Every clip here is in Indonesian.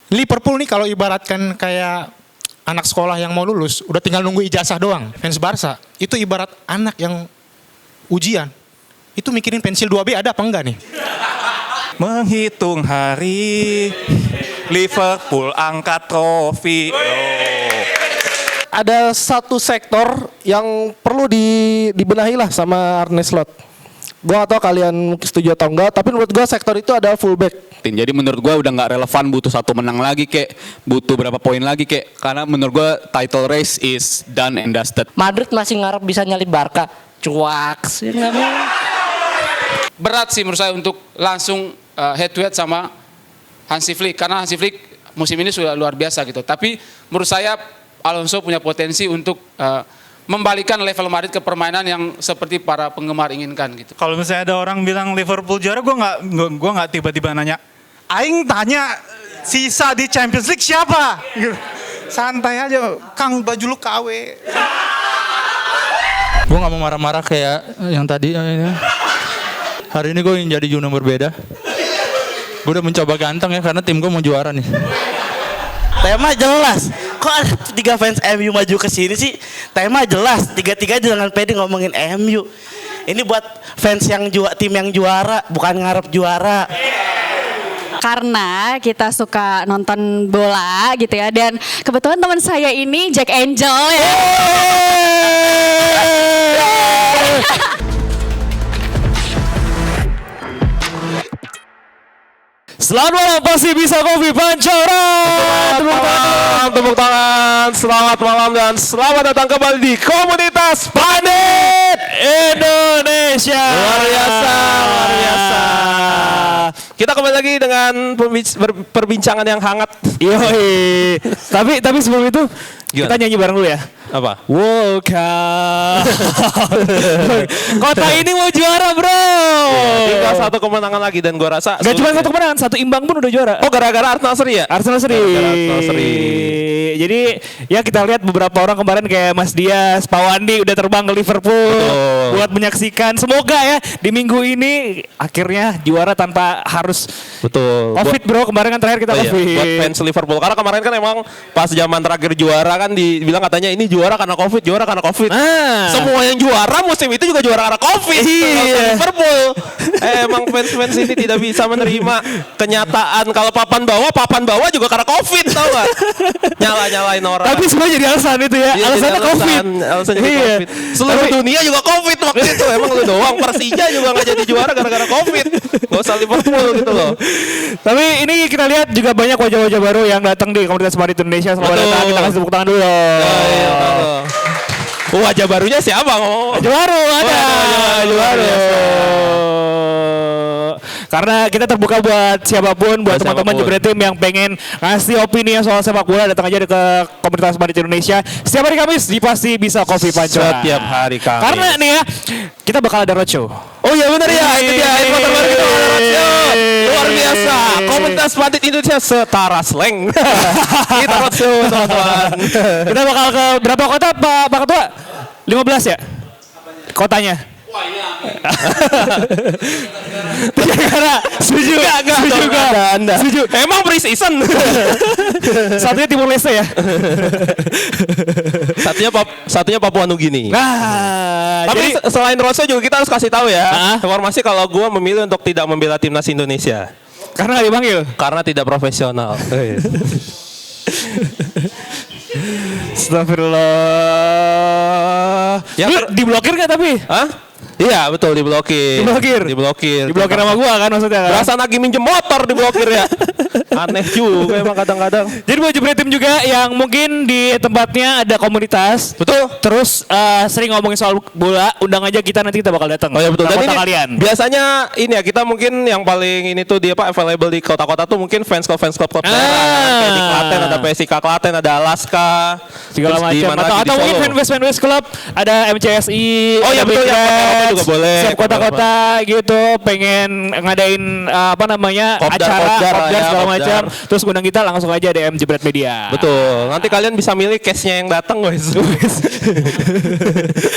Liverpool nih kalau ibaratkan kayak anak sekolah yang mau lulus, udah tinggal nunggu ijazah doang. Fans Barca itu ibarat anak yang ujian. Itu mikirin pensil 2B ada apa enggak nih? Menghitung hari, Liverpool angkat trofi. Ada satu sektor yang perlu dibenahi lah sama Arne Slot. Gue gak tau kalian setuju atau enggak, tapi menurut gue sektor itu adalah fullback. Jadi menurut gue udah nggak relevan butuh satu menang lagi kek, butuh berapa poin lagi kek, karena menurut gue title race is done and dusted. Madrid masih ngarep bisa nyalip Barca, cuak sih. Berat sih menurut saya untuk langsung head to head sama Hansi Flick, karena Hansi Flick musim ini sudah luar biasa gitu. Tapi menurut saya Alonso punya potensi untuk membalikan level Madrid ke permainan yang seperti para penggemar inginkan gitu. Kalau misalnya ada orang bilang Liverpool juara, gue nggak tiba-tiba nanya, aing tanya sisa di Champions League siapa? Gitu. Santai aja, Kang baju lu KW. Gue nggak mau marah-marah kayak yang tadi. Hari ini gue ingin jadi Juno berbeda. Gue udah mencoba ganteng ya karena tim gue mau juara nih. Tema jelas. Kok ada 3 fans MU maju ke sini sih? Tema jelas. 3-3 jangan pede ngomongin MU. Ini buat fans yang tim yang juara, bukan ngarep juara. Karena kita suka nonton bola gitu ya, dan kebetulan teman saya ini Jack Angel ya. Selamat malam, pasti bisa kopi Pancoran. Tepuk tangan, selamat malam dan selamat datang kembali di Komunitas Pandit Indonesia. Luar biasa, luar biasa. Kita kembali lagi dengan perbincangan yang hangat. Yoi. Tapi sebelum itu kita nyanyi bareng dulu ya. Apa? Welcome. Kota ini mau juara, bro. Tinggal satu kemenangan lagi dan gua rasa gak cuma satu kemenangan, satu imbang pun udah juara. Oh, gara-gara Arsenal seri ya? Arsenal seri. Jadi ya kita lihat beberapa orang kemarin kayak Mas Dias, Pak Wandi udah terbang ke Liverpool. Betul. Buat menyaksikan. Semoga ya di minggu ini akhirnya juara tanpa harus Covid, bro. Kemarin kan terakhir kita Covid. Iya, buat fans Liverpool. Karena kemarin kan emang pas zaman terakhir juara kan dibilang katanya ini juara karena Covid, juara karena Covid. Semua yang juara musim itu juga juara karena Covid. Iya. Liverpool. Emang fans-fans ini tidak bisa menerima kenyataan kalau papan bawah juga karena Covid, tau gak? Nyalain orang. Tapi semua jadi alasan itu ya. Iya, Alasannya Covid. Alasannya Covid. Seluruh dunia juga Covid waktu itu. Emang lu doang. Persija juga gak jadi juara gara-gara Covid. Gak usah Liverpool gitu loh. Tapi ini kita lihat juga banyak wajah-wajah baru yang datang di Komunitas Pandit Indonesia. Selamat datang, kita kasih tepuk tangan dulu. Wajah barunya siapa? Wajah baru ada. Wajah baru. Karena kita terbuka buat siapapun, buat teman-teman jebret tim yang pengen ngasih opini soal sepak bola, datang aja ke Komunitas Pandit Indonesia. Setiap hari Kamis di Pasti Bisa Kopi Pancoran. Setiap hari Kamis. Karena nih ya, kita bakal ada roadshow. Oh iya benar ya, itu dia info terbaru kita ada roadshow. Luar biasa, Komunitas Pandit Indonesia setara slang. Kita roadshow teman-teman. Kita bakal ke berapa kota Pak Ketua? 15 ya? Kotanya? Karena setuju setuju. Emang pre-season. Satunya Timur Leste ya. Satunya Papua Nugini. Nah, tapi jadi selain roadshow juga kita harus kasih tahu ya. Informasi kalau gue memilih untuk tidak membela timnas Indonesia. Karena nggak dipanggil. Karena tidak profesional. Astagfirullah. Ya, diblokir nggak tapi? Hah? Iya betul diblokir. Diblokir sama gua kan maksudnya kan. Berasa lagi minjem motor diblokir ya. Aneh juga emang kadang-kadang. Jadi buat jebret tim juga yang mungkin di tempatnya ada komunitas. Betul. Terus sering ngomongin soal bola, undang aja kita, nanti kita bakal datang. Oh ya betul. Dan ini kalian. Biasanya ini ya kita mungkin yang paling ini tuh dia available di kota-kota tuh mungkin fans club daerah. Kayak di Klaten ada PSIK Klaten, ada Alaska, segala macam. Atau mungkin fanbase club ada MCSI. Oh ya betul ya. juga boleh. Siap kota-kota gitu pengen ngadain acara kopdar segala macam. Terus undang kita langsung aja DM Jebret Media. Betul. Nanti kalian bisa milih case-nya yang datang guys.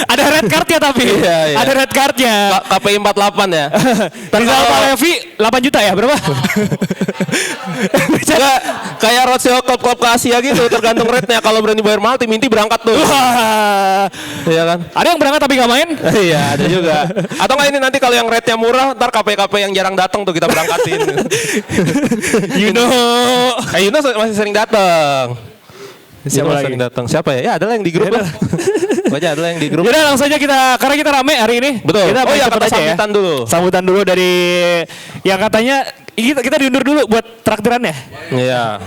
Ada red card-nya tapi. Iya. Ada red card-nya. KPI 48 ya. Rizal Palevi 8 juta ya berapa? Enggak, kayak roadshow klub-klub ke Asia gitu, tergantung rate-nya. Kalau berani bayar mahal, tim inti berangkat tuh. Iya kan? Ada yang berangkat tapi gak main? Iya, ada juga. Atau nggak ini nanti kalau yang rate-nya murah, ntar KP-KP yang jarang datang tuh kita berangkatin. Yuno masih sering datang. Siapa lagi? Sering datang. Siapa ya? Ya adalah yang di grup. Wajah adalah yang di grup. Yaudah langsung aja karena kita rame hari ini. Betul. Kita Kita sambutan dulu. Sambutan dulu dari yang katanya kita diundur dulu buat traktirannya. Iya.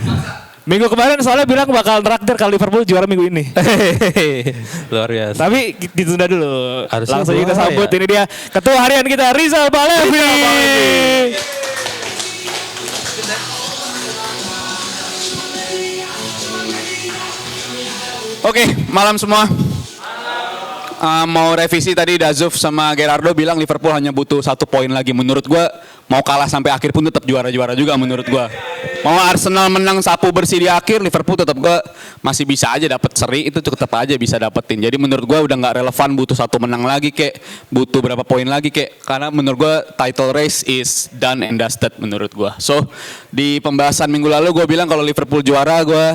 Minggu kemarin soalnya bilang bakal traktir kalau Liverpool juara minggu ini. Luar biasa. Tapi ditunda dulu. Harusnya Langsung kita boleh sambut. ya. Ini dia ketua harian kita Rizal Palevi. Oke, malam semua. Mau revisi tadi Dazuf sama Gerardo bilang Liverpool hanya butuh 1 poin lagi. Menurut gue mau kalah sampai akhir pun tetap juara-juara juga menurut gue. Mau Arsenal menang sapu bersih di akhir, Liverpool tetap gue masih bisa aja dapat seri, itu tetap aja bisa dapetin. Jadi menurut gue udah nggak relevan butuh 1 menang lagi kek, butuh berapa poin lagi kek. Karena menurut gue title race is done and dusted menurut gue. So di pembahasan minggu lalu gue bilang kalau Liverpool juara gue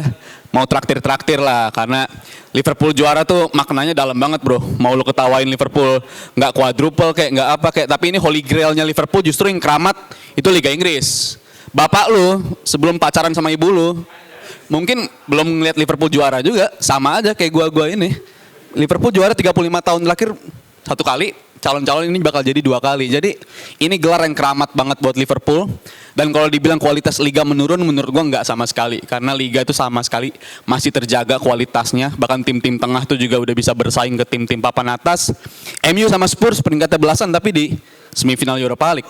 mau traktir lah, karena Liverpool juara tuh maknanya dalam banget bro. Mau lu ketawain Liverpool nggak quadruple kayak nggak apa kayak, tapi ini holy grailnya Liverpool justru yang keramat itu Liga Inggris. Bapak lu sebelum pacaran sama ibu lu mungkin belum ngeliat Liverpool juara juga, sama aja kayak gua ini. Liverpool juara 35 tahun terakhir 1 kali, calon-calon ini bakal jadi 2 kali. Jadi ini gelar yang keramat banget buat Liverpool. Dan kalau dibilang kualitas liga menurun, menurut gua nggak sama sekali. Karena liga itu sama sekali masih terjaga kualitasnya. Bahkan tim-tim tengah tuh juga udah bisa bersaing ke tim-tim papan atas. MU sama Spurs peringkatnya belasan tapi di semifinal Europa League.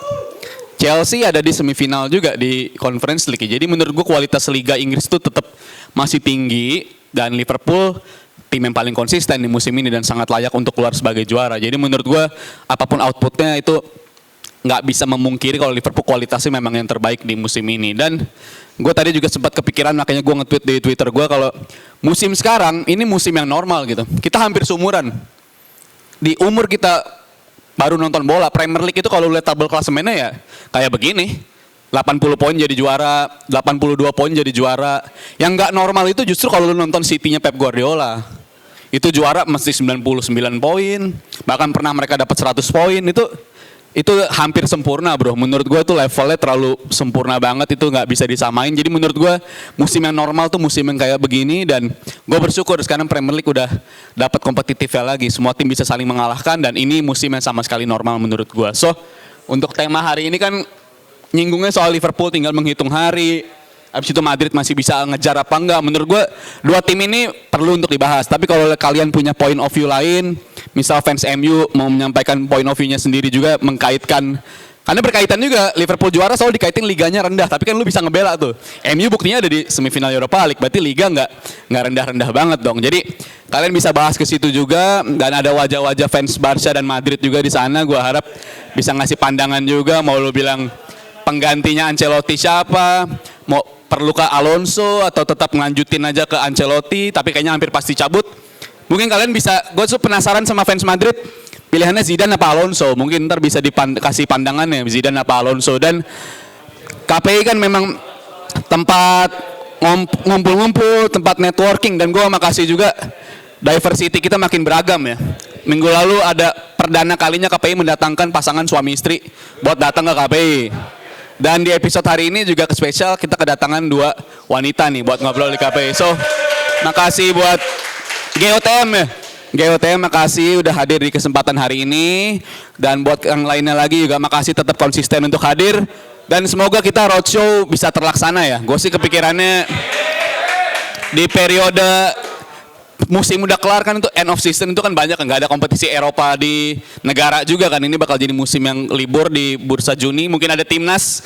Chelsea ada di semifinal juga di Conference League. Jadi menurut gua kualitas liga Inggris itu tetap masih tinggi. Dan Liverpool tim yang paling konsisten di musim ini dan sangat layak untuk keluar sebagai juara. Jadi menurut gua apapun outputnya itu nggak bisa memungkiri kalau Liverpool kualitasnya memang yang terbaik di musim ini. Dan gue tadi juga sempat kepikiran, makanya gue nge-tweet di Twitter gue kalau musim sekarang ini musim yang normal gitu. Kita hampir seumuran. Di umur kita baru nonton bola, Premier League itu kalau lihat tabel klasemennya ya kayak begini. 80 poin jadi juara, 82 poin jadi juara. Yang nggak normal itu justru kalau lu nonton City-nya Pep Guardiola. Itu juara mesti 99 poin, bahkan pernah mereka dapat 100 poin. Itu hampir sempurna bro. Menurut gue tuh levelnya terlalu sempurna banget, itu nggak bisa disamain. Jadi menurut gue musim yang normal tuh musim yang kayak begini. Dan gue bersyukur sekarang Premier League udah dapat kompetitifnya lagi. Semua tim bisa saling mengalahkan dan ini musim yang sama sekali normal menurut gue. So untuk tema hari ini kan nyinggungnya soal Liverpool, tinggal menghitung hari. Abis itu Madrid masih bisa ngejar apa enggak. Menurut gue 2 tim ini perlu untuk dibahas. Tapi kalau kalian punya point of view lain, misal fans MU mau menyampaikan point of view-nya sendiri juga, mengkaitkan, karena berkaitan juga Liverpool juara soal dikaitin liganya rendah. Tapi kan lu bisa ngebela tuh. MU buktinya ada di semifinal Europa League, berarti liga nggak rendah-rendah banget dong. Jadi kalian bisa bahas ke situ juga, dan ada wajah-wajah fans Barca dan Madrid juga di sana. Gua harap bisa ngasih pandangan juga. Mau lu bilang penggantinya Ancelotti siapa? Mau perlukah Alonso atau tetap ngelanjutin aja ke Ancelotti, tapi kayaknya hampir pasti cabut. Mungkin kalian bisa, gue tuh penasaran sama fans Madrid, pilihannya Zidane apa Alonso. Mungkin ntar bisa dikasih pandangannya Zidane apa Alonso. Dan KPI kan memang tempat ngumpul-ngumpul, tempat networking. Dan gue makasih juga diversity kita makin beragam ya. Minggu lalu ada perdana kalinya KPI mendatangkan pasangan suami istri buat datang ke KPI. Dan di episode hari ini juga spesial, kita kedatangan 2 wanita nih buat ngobrol di KPI. So, makasih buat GOTM ya. GOTM makasih udah hadir di kesempatan hari ini. Dan buat yang lainnya lagi juga makasih tetap konsisten untuk hadir. Dan semoga kita roadshow bisa terlaksana ya. Gue sih kepikirannya di periode musim udah kelar kan, itu end of season itu kan banyak kan, nggak ada kompetisi Eropa di negara juga kan. Ini bakal jadi musim yang libur di bursa Juni. Mungkin ada timnas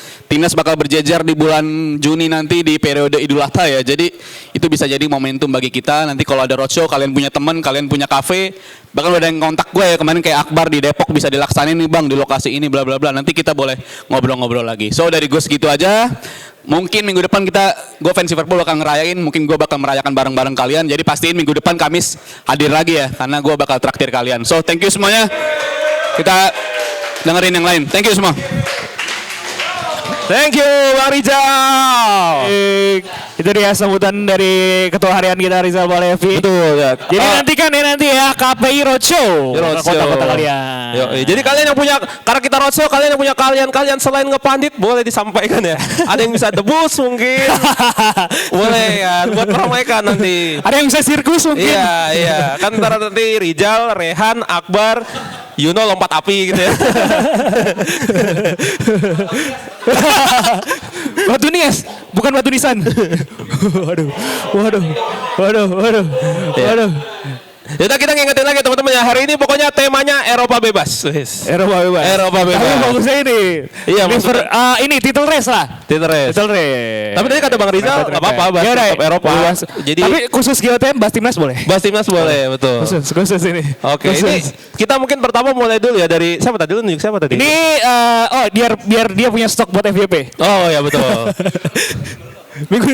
bakal berjejer di bulan Juni nanti di periode Idul Adha ya. Jadi itu bisa jadi momentum bagi kita. Nanti kalau ada roadshow, kalian punya teman, kalian punya kafe, bahkan udah ada yang kontak gue ya kemarin kayak Akbar di Depok, bisa dilaksanin nih bang di lokasi ini bla bla bla. Nanti kita boleh ngobrol-ngobrol lagi. So dari gue segitu aja. Mungkin minggu depan gue fans Liverpool bakal ngerayain, mungkin gue bakal merayakan bareng-bareng kalian. Jadi pastiin minggu depan Kamis hadir lagi ya, karena gue bakal traktir kalian. So thank you semuanya. Kita dengerin yang lain. Thank you semua. Thank you Bang Rizal. Itu dia sambutan dari ketua harian kita Rizal Balevi. Betul ya. Jadi nantikan ya nanti ya KPI Roadshow. Kota-kota kalian. Yo, jadi kalian yang punya, karena kita roadshow, kalian yang punya kalian selain ngepandit boleh disampaikan ya. Ada yang bisa debus mungkin. Boleh ya, buat meramaikan nanti. Ada yang bisa sirkus mungkin. Iya. Kan ntar nanti Rizal, Rehan, Akbar, Yuno lompat api gitu ya. Batu nias, bukan batu nisan. Waduh. Yaudah kita ngingetin lagi teman-teman ya, hari ini pokoknya temanya Eropa bebas. Eropa bebas. Tapi bagusnya ini. Iya, ini title race lah. Title race. Tapi tadi kata Bang Rizal nggak apa-apa bahas tetap Eropa. Jadi tapi khusus GOTM bahas timnas boleh. Bahas timnas boleh, betul. Khusus ini. Oke, ini kita mungkin pertama mulai dulu ya dari siapa tadi? Lu nunjuk siapa tadi? Ini biar dia punya stok buat FYP. Oh ya betul. Minggu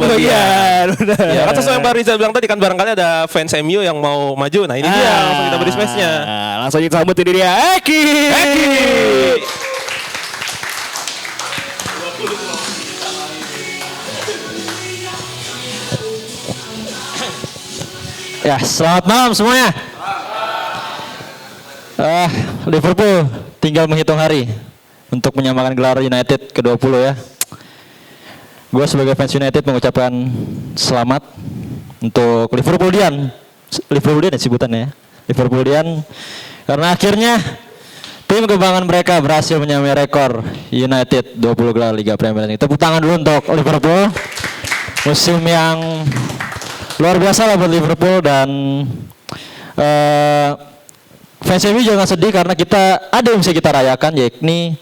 bagian. Ya, kan sesuai yang Bang Rizal bilang tadi kan barangkali ada fans MU yang mau maju. Nah ini dia langsung kita beri space-nya. Langsung kita sambut ini dia Eki. Ya, selamat malam semuanya. Liverpool tinggal menghitung hari untuk menyamakan gelar United ke-20 ya. Gue sebagai fans United mengucapkan selamat untuk Liverpoolian ya sebutannya ya. Liverpoolian karena akhirnya tim kebanggaan mereka berhasil menyamai rekor United 20 gelar Liga Premier League. Tepuk tangan dulu untuk Liverpool. Musim yang luar biasa lah buat Liverpool dan fans MU jangan sedih karena kita ada yang bisa kita rayakan, yakni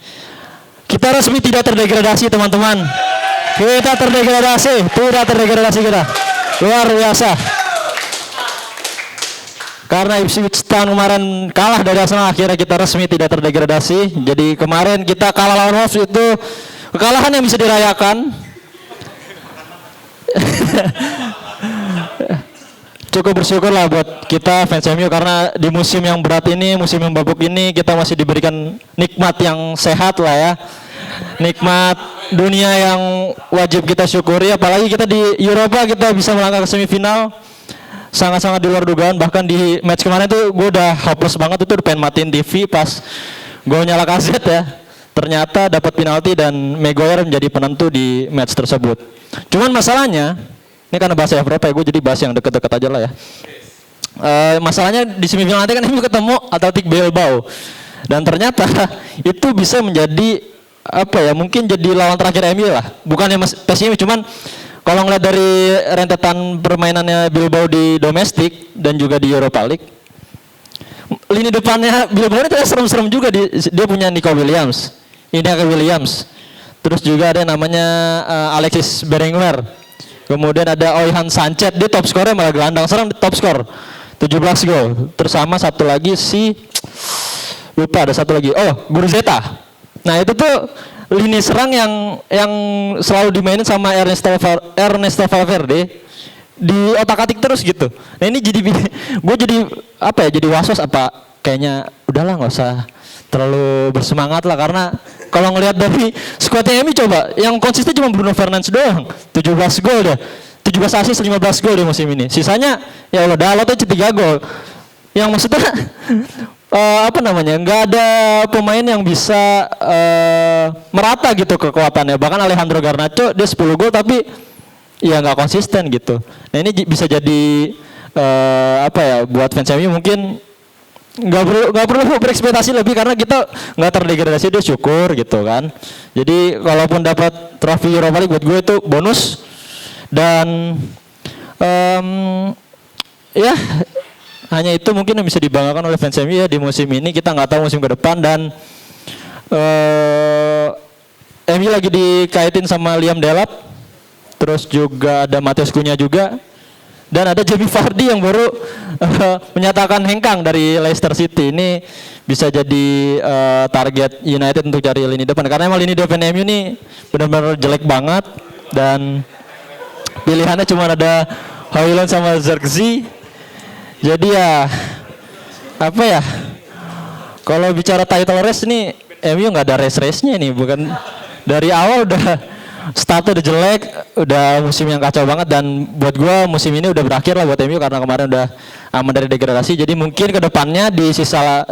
kita resmi tidak terdegradasi teman-teman. Kita tidak terdegradasi kita. Luar biasa. Karena Ipswich Town kemarin kalah dari Arsenal, akhirnya kita resmi tidak terdegradasi. Jadi kemarin kita kalah lawan Wolves itu kekalahan yang bisa dirayakan. Cukup bersyukur lah buat kita fans MU karena di musim yang berat ini, musim yang babuk ini kita masih diberikan nikmat yang sehat lah ya. Nikmat dunia yang wajib kita syukuri, apalagi kita di Eropa kita bisa melangkah ke semifinal. Sangat-sangat di luar dugaan, bahkan di match kemarin tuh gue udah hopeless banget, itu udah pengen matiin TV pas gue nyala kaset ya. Ternyata dapat penalti dan Maguire menjadi penentu di match tersebut. Cuman masalahnya, ini karena bahasa Eropa ya, gue jadi bahas yang deket-deket aja lah ya. Masalahnya di semifinal nanti kan MU ketemu Athletic Bilbao. Dan ternyata itu bisa menjadi mungkin jadi lawan terakhir MU lah. Bukannya pesimis, cuman kalau ngeliat dari rentetan permainannya Bilbao di domestik dan juga di Europa League, lini depannya Bilbao ini ternyata serem-serem juga. Dia punya Nico Williams, terus juga ada yang namanya Alexis Berenguer, kemudian ada Oihan Sanchez, dia top skornya malah gelandang serang, top skor 17 gol. Terus sama satu lagi Gurzeta. Nah itu tuh lini serang yang selalu dimainin sama Ernesto Valverde, di otak-atik terus gitu. Nah ini jadi gue jadi was-was kayaknya udahlah nggak usah terlalu bersemangat lah, karena kalau ngelihat dari skuadnya MU coba yang konsisten cuma Bruno Fernandes doang, 17 gol deh, 17 assist 15 gol di musim ini. Sisanya ya Allah Dalot aja 3 gol. Yang maksudnya nggak ada pemain yang bisa merata gitu kekuatannya. Bahkan Alejandro Garnacho dia 10 gol tapi ya nggak konsisten gitu. Nah ini bisa jadi buat fans MU mungkin nggak perlu berekspektasi lebih karena kita nggak terdegradasi, dia syukur gitu kan. Jadi kalaupun dapat trofi Europa League buat gue itu bonus. Dan ya hanya itu mungkin yang bisa dibanggakan oleh fans MU ya di musim ini. Kita nggak tahu musim ke depan, dan MU lagi dikaitin sama Liam Delap, terus juga ada Matheus Cunha juga, dan ada Jamie Vardy yang baru menyatakan hengkang dari Leicester City. Ini bisa jadi target United untuk cari lini depan, karena emang lini depan MU ini benar-benar jelek banget, dan pilihannya cuma ada Højlund sama Zirkzee. Jadi ya apa ya, kalau bicara title race nih MU nggak ada race-nya ini, bukan dari awal udah startnya udah jelek, udah musim yang kacau banget, dan buat gua musim ini udah berakhir lah buat MU karena kemarin udah aman dari degradasi. Jadi mungkin kedepannya di 5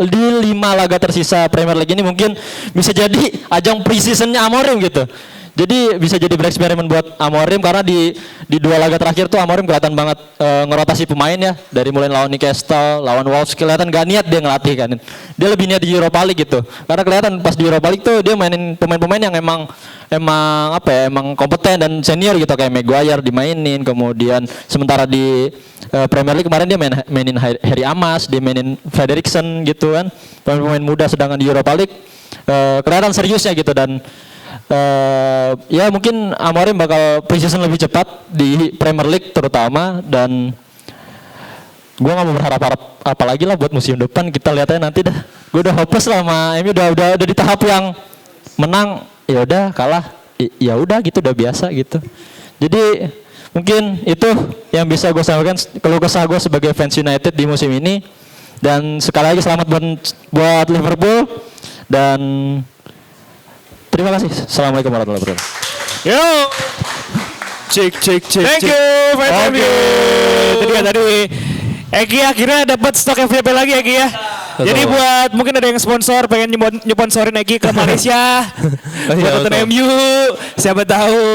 laga tersisa Premier League ini mungkin bisa jadi ajang pre-seasonnya Amorim gitu. Jadi bisa jadi bereksperimen buat Amorim, karena di 2 laga terakhir tuh Amorim kelihatan banget ngerotasi pemain ya, dari mulai lawan Newcastle, lawan Wolves kelihatan gak niat dia ngelatih kan. Dia lebih niat di Europa League gitu. Karena kelihatan pas di Europa League tuh dia mainin pemain-pemain yang emang apa ya, emang kompeten dan senior gitu, kayak Maguire dimainin. Kemudian sementara di Premier League kemarin dia mainin Harry Amas, dia mainin Frederiksen gitu kan. Pemain-pemain muda, sedangkan di Europa League kelihatan seriusnya gitu. Dan ya mungkin Amorim bakal pre-season lebih cepat di Premier League terutama, dan gue nggak mau berharap apa lagi lah buat musim depan. Kita lihat aja nanti dah. Gue udah hopeless lah sama MU, udah di tahap yang menang ya udah, kalah ya udah gitu, udah biasa gitu. Jadi mungkin itu yang bisa gue sampaikan kalau kesah gue sebagai fans United di musim ini. Dan sekali lagi selamat buat Liverpool, dan terima kasih. Assalamualaikum warahmatullahi wabarakatuh. Yo. Cek. Thank you, fans MU. Itu dia tadi. Eki akhirnya dapat stok FVP lagi Eki ya. Jadi buat mungkin ada yang sponsor pengen nyponsorin Eki ke Malaysia buat nonton MU, siapa tahu.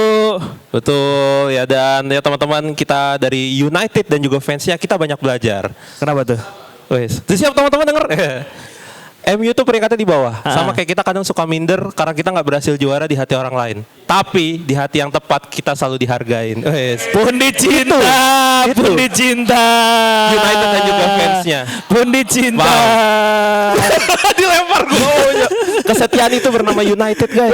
Betul ya, dan ya teman-teman kita dari United dan juga fansnya kita banyak belajar. Kenapa tuh? Wes, siap teman-teman denger. MU tuh peringkatnya di bawah. Sama kayak kita kadang suka minder karena kita nggak berhasil juara di hati orang lain. Tapi di hati yang tepat kita selalu dihargain. Pun dicinta, pun dicinta. United dan juga fansnya. Pun dicinta. Dilempar gue. Kesetiaan itu bernama United guys.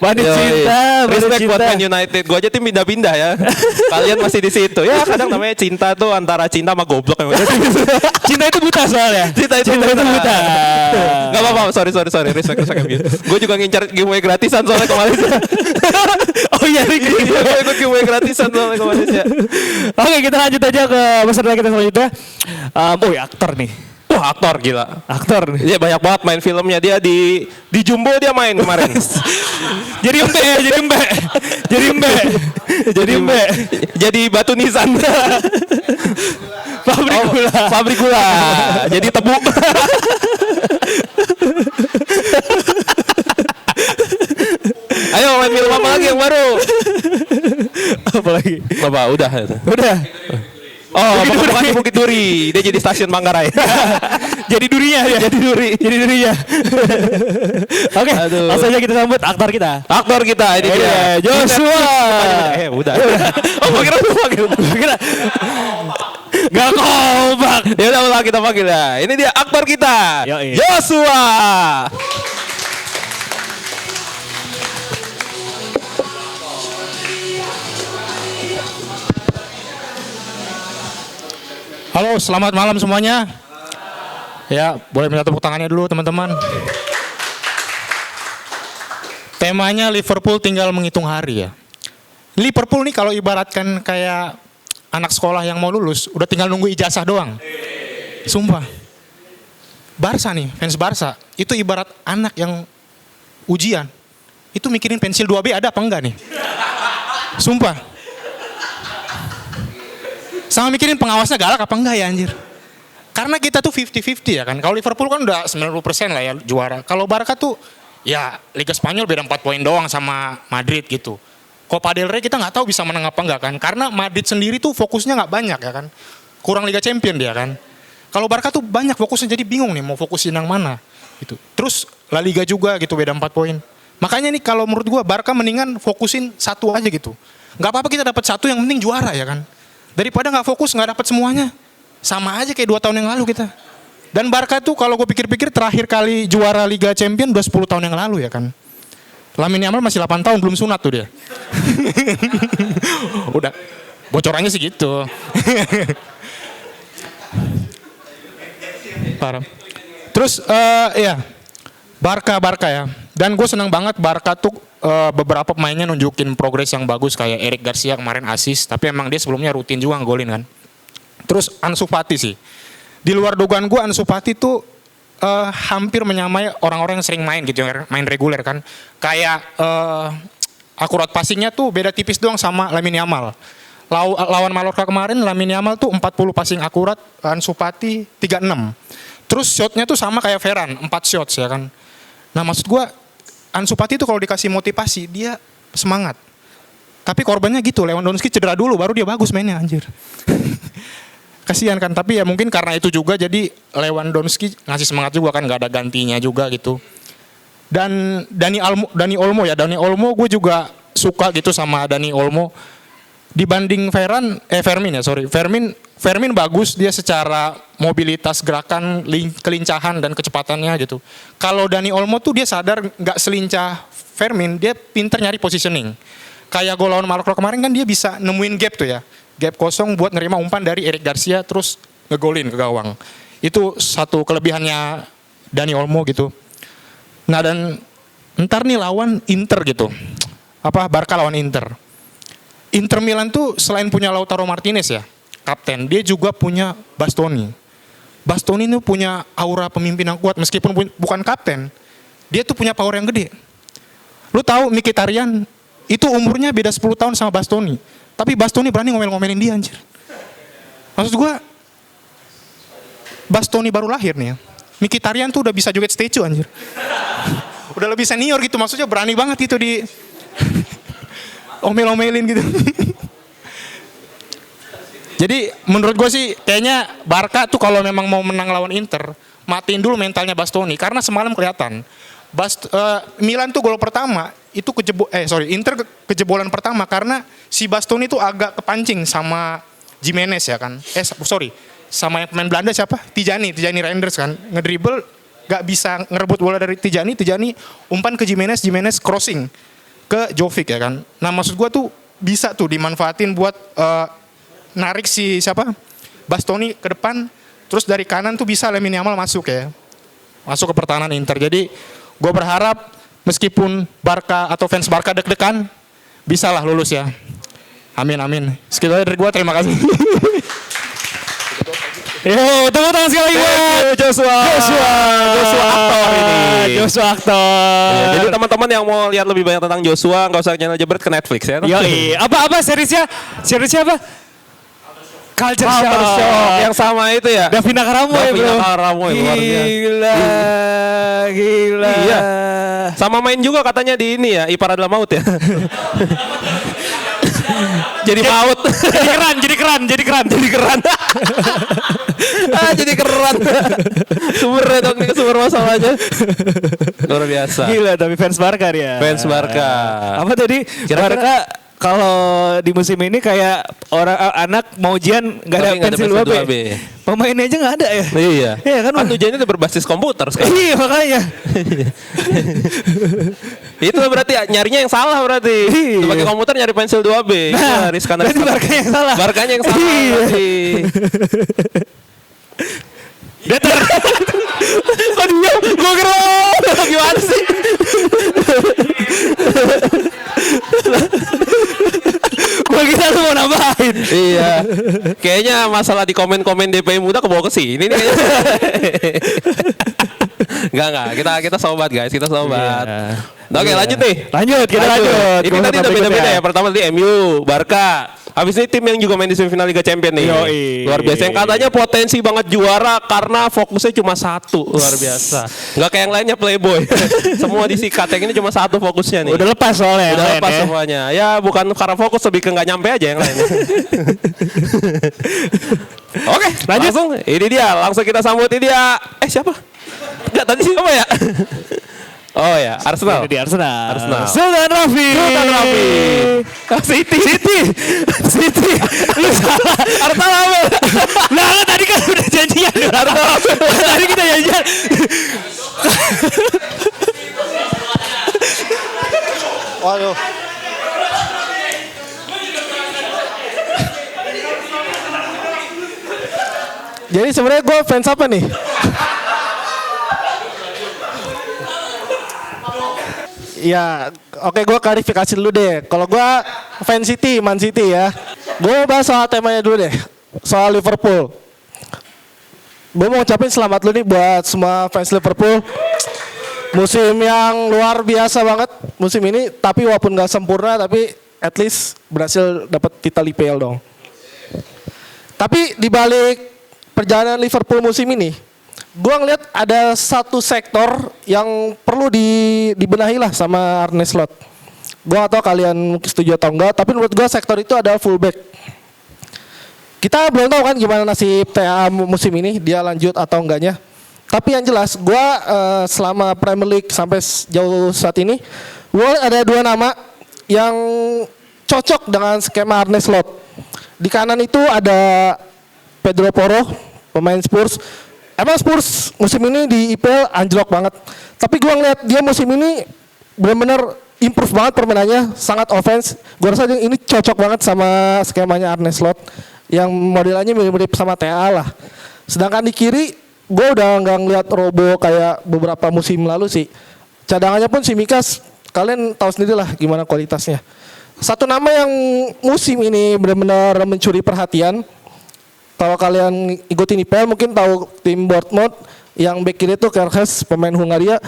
Bandit cinta, respect buat Man United. Gue aja tim pindah-pindah ya. Kalian masih di situ. Ya kadang namanya cinta tuh antara cinta sama goblok. Cinta itu buta soalnya. Cinta itu buta. Gak apa-apa. Sorry. Respect. Gue juga ngincar giveaway gratisan soalnya ke Malaysia. Oh iya, gue ikut giveaway gratisan soalnya ke Malaysia. Oke, kita lanjut aja ke peserta kita selanjutnya. Ya aktor nih. Wah, aktor gila. Aktor nih. Dia banyak banget main filmnya. Dia di Jumbo dia main kemarin. Jadi embe. Jadi batu nisan. Pabrik gula. Jadi tebu. Ayo main film apa lagi yang baru? Apa lagi? Apa? Udah. Oh, bukan di Bukit Duri. Dia jadi stasiun Manggarai. Jadi durinya ya. Jadi durinya. Oke, langsung aja kita sambut aktor kita. Ini dia. Joshua. Udah. Oh, panggil. Gak kompak. Ya udah kita panggil ya. Ini dia aktor kita. Yoi. Joshua. Halo, selamat malam semuanya. Ya, boleh minta tepuk tangannya dulu teman-teman. Temanya Liverpool tinggal menghitung hari ya. Liverpool nih kalau ibaratkan kayak anak sekolah yang mau lulus, udah tinggal nunggu ijazah doang. Sumpah. Barca nih, fans Barca, itu ibarat anak yang ujian. Itu mikirin pensil 2B ada apa enggak nih? Sumpah. Sama mikirin pengawasnya galak apa enggak ya anjir. Karena kita tuh 50-50 ya kan. Kalau Liverpool kan udah 90% lah ya juara. Kalau Barca tuh ya Liga Spanyol beda 4 poin doang sama Madrid gitu. Copa del Rey kita nggak tahu bisa menang apa enggak kan. Karena Madrid sendiri tuh fokusnya nggak banyak ya kan. Kurang Liga Champion dia kan. Kalau Barca tuh banyak fokusnya, jadi bingung nih mau fokusin yang mana gitu. Terus La Liga juga gitu beda 4 poin. Makanya nih kalau menurut gua Barca mendingan fokusin satu aja gitu. Nggak apa-apa kita dapat satu, yang penting juara ya kan. Daripada nggak fokus nggak dapat semuanya. Sama aja kayak 2 tahun yang lalu kita. Dan Barca tuh kalau gue pikir-pikir terakhir kali juara Liga Champion udah 10 tahun yang lalu ya kan. Lamine Yamal masih 8 tahun belum sunat tuh dia. Udah bocorannya sih gitu. Parah. Terus ya Barca ya. Dan gue senang banget Barca tuh beberapa pemainnya nunjukin progres yang bagus kayak Eric Garcia kemarin assist, tapi emang dia sebelumnya rutin juga ngegolin kan. Terus Ansu Fati sih. Di luar dugaan gue Ansu Fati tuh hampir menyamai orang-orang yang sering main gitu, main reguler kan. Kayak akurat passingnya tuh beda tipis doang sama Lamine Yamal. Lawan Mallorca kemarin Lamine Yamal tuh 40 passing akurat, Ansu Fati 36. Terus shotnya tuh sama kayak Ferran, 4 shots ya kan. Nah maksud gue Ansu Fati tuh kalau dikasih motivasi dia semangat. Tapi korbannya gitu, Lewandowski cedera dulu baru dia bagus mainnya anjir. Kasihan kan, tapi ya mungkin karena itu juga jadi Lewandowski ngasih semangat juga kan, gak ada gantinya juga gitu. Dan Dani Olmo gue juga suka gitu sama Dani Olmo. Dibanding Fermin bagus dia secara mobilitas gerakan, kelincahan dan kecepatannya gitu. Kalau Dani Olmo tuh dia sadar nggak selincah Fermin, dia pinter nyari positioning. Kayak gol lawan Mallorca kemarin kan dia bisa nemuin gap tuh ya. Gap kosong buat nerima umpan dari Eric Garcia terus ngegolin ke gawang. Itu satu kelebihannya Dani Olmo gitu. Nah dan ntar nih lawan Inter gitu. Barca lawan Inter. Inter Milan tuh selain punya Lautaro Martinez ya, kapten, dia juga punya Bastoni. Bastoni tuh punya aura pemimpin yang kuat meskipun bukan kapten. Dia tuh punya power yang gede. Lu tahu Mkhitaryan itu umurnya beda 10 tahun sama Bastoni. Tapi Bastoni berani ngomel-ngomelin dia anjir. Maksud gua Bastoni baru lahir nih ya. Mkhitaryan tuh udah bisa joget statue anjir. Udah lebih senior gitu, maksudnya berani banget gitu di omel-omelin gitu. Jadi menurut gue sih kayaknya Barca tuh kalau memang mau menang lawan Inter, matiin dulu mentalnya Bastoni karena semalam kelihatan. Milan tuh gol pertama itu Inter kejebolan pertama karena si Bastoni tuh agak kepancing sama Jimenez ya kan. Sama yang pemain Belanda siapa? Tijani Reinders kan. Ngedribble gak bisa ngerebut bola dari Tijani umpan ke Jimenez crossing ke Jovic ya kan. Nah maksud gue tuh bisa tuh dimanfaatin buat narik si Bastoni ke depan, terus dari kanan tuh bisa Lamine Yamal masuk ke pertahanan Inter. Jadi gue berharap meskipun Barca atau fans Barca deg-degan, bisalah lulus ya. Amin. Sekian dari gue, terima kasih. Yo, tepuk tangan sekali lagi buat Joshua aktor ini. Joshua aktor. Ya, jadi teman-teman yang mau lihat lebih banyak tentang Joshua, nggak usah channel Jebret, ke Netflix ya. Yoi. Apa seriesnya? Seriesnya apa? Culture Shock. Yang sama itu ya. Davina Karamoy bro. Luar biasa. Gila. Iya. Sama main juga katanya di ini ya, Ipar Adalah Maut ya. Jadi maut. Jadi keran. Jadi keran. Sumber masalahnya. Luar biasa. Gila, tapi fans Barca dia. Fans Barca. Apa tadi? Barca kalau di musim ini kayak orang anak mau ujian nggak ada pensil 2B. Pemainnya aja nggak ada ya. Iya. Iya kan ujiannya udah berbasis komputer sekarang. Iya makanya. Itu berarti nyarinya yang salah berarti. Iya. Pakai komputer nyari pensil 2B. Nah, riskan. berarti Barkanya yang salah. Barkanya yang salah. Iya. Datar. Kok diam? Gue kira gimana sih? Gue kira lu mau nambahin. Iya. Kayaknya masalah di komen-komen DPI muda kebawa ke sini nih kayaknya. Enggak. Kita sobat guys, kita sobat. Iya. Oke, lanjut nih. Kita lanjut. Ini tadi udah beda-beda ya. Pertama tadi MU, Barca. Habis ini tim yang juga main di semifinal Liga Champions nih. Yoi. Luar biasa. Yang katanya potensi banget juara karena fokusnya cuma satu. Luar biasa. Enggak kayak yang lainnya playboy. Semua disikat. Yang ini cuma satu fokusnya nih. Udah lepas soalnya. Udah lepas semuanya. Ya bukan karena fokus, lebih ke nggak nyampe aja yang lain. Oke, lanjut. Langsung. Ini dia. Langsung kita sambut ini dia. Siapa? Enggak, tadi siapa ya? Oh ya, Arsenal. Ini di Arsenal. Sultan Rafi. City. Lu salah. Arta Lamer. Lah tadi kan udah janjian. Arta Lamer. Tadi kita janjian. Waduh. Jadi sebenarnya gue fans apa nih? Ya, oke gue klarifikasi dulu deh. Kalau gue fans City, Man City ya. Gue bahas soal temanya dulu deh. Soal Liverpool. Gue mau ucapin selamat dulu nih buat semua fans Liverpool. Musim yang luar biasa banget musim ini. Tapi walaupun gak sempurna, tapi at least berhasil dapat titel IPL dong. Tapi dibalik perjalanan Liverpool musim ini, gue ngeliat ada satu sektor yang perlu dibenahi lah sama Arne Slot. Gue gak tau kalian setuju atau enggak, tapi menurut gue sektor itu adalah fullback. Kita belum tahu kan gimana nasib TA musim ini, dia lanjut atau enggaknya. Tapi yang jelas, gue selama Premier League sampai jauh saat ini, gue ada dua nama yang cocok dengan skema Arne Slot. Di kanan itu ada Pedro Porro, pemain Spurs. Emang Spurs musim ini di IPL anjlok banget. Tapi gue ngeliat dia musim ini benar-benar improve banget permainannya, sangat offense. Gue rasa ini cocok banget sama skemanya Arne Slot yang modelannya mirip-mirip sama TA lah. Sedangkan di kiri, gue udah nggak ngeliat Robo kayak beberapa musim lalu sih. Cadangannya pun Tsimikas, kalian tahu sendiri lah gimana kualitasnya. Satu nama yang musim ini benar-benar mencuri perhatian. Kalau kalian ikutin IPL mungkin tahu tim Dortmund yang back kiri itu Kerkes, pemain Hungaria.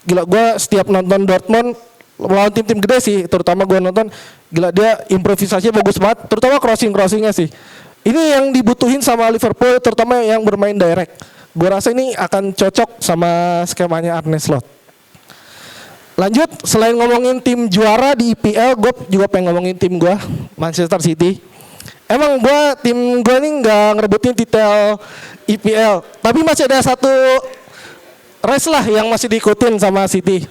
Gila, gue setiap nonton Dortmund melawan tim-tim gede sih, terutama gue nonton, gila dia improvisasinya bagus banget, terutama crossingnya sih. Ini yang dibutuhin sama Liverpool, terutama yang bermain direct. Gue rasa ini akan cocok sama skemanya Arne Slot. Lanjut, selain ngomongin tim juara di IPL, gue juga pengen ngomongin tim gue, Manchester City. Emang tim gue ini nggak ngerebutin titel IPL, tapi masih ada satu race lah yang masih diikutin sama City,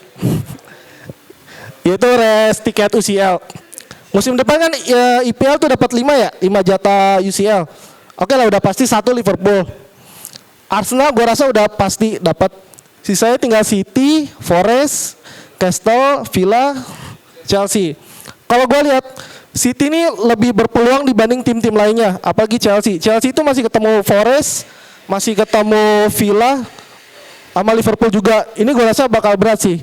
yaitu race tiket UCL. Musim depan kan IPL tuh dapat 5 jatah UCL. Oke lah, udah pasti satu Liverpool. Arsenal gue rasa udah pasti dapat. Sisanya tinggal City, Forest, Crystal, Villa, Chelsea. Kalau gue lihat City ini lebih berpeluang dibanding tim-tim lainnya, apalagi Chelsea. Chelsea itu masih ketemu Forest, masih ketemu Villa, sama Liverpool juga. Ini gue rasa bakal berat sih.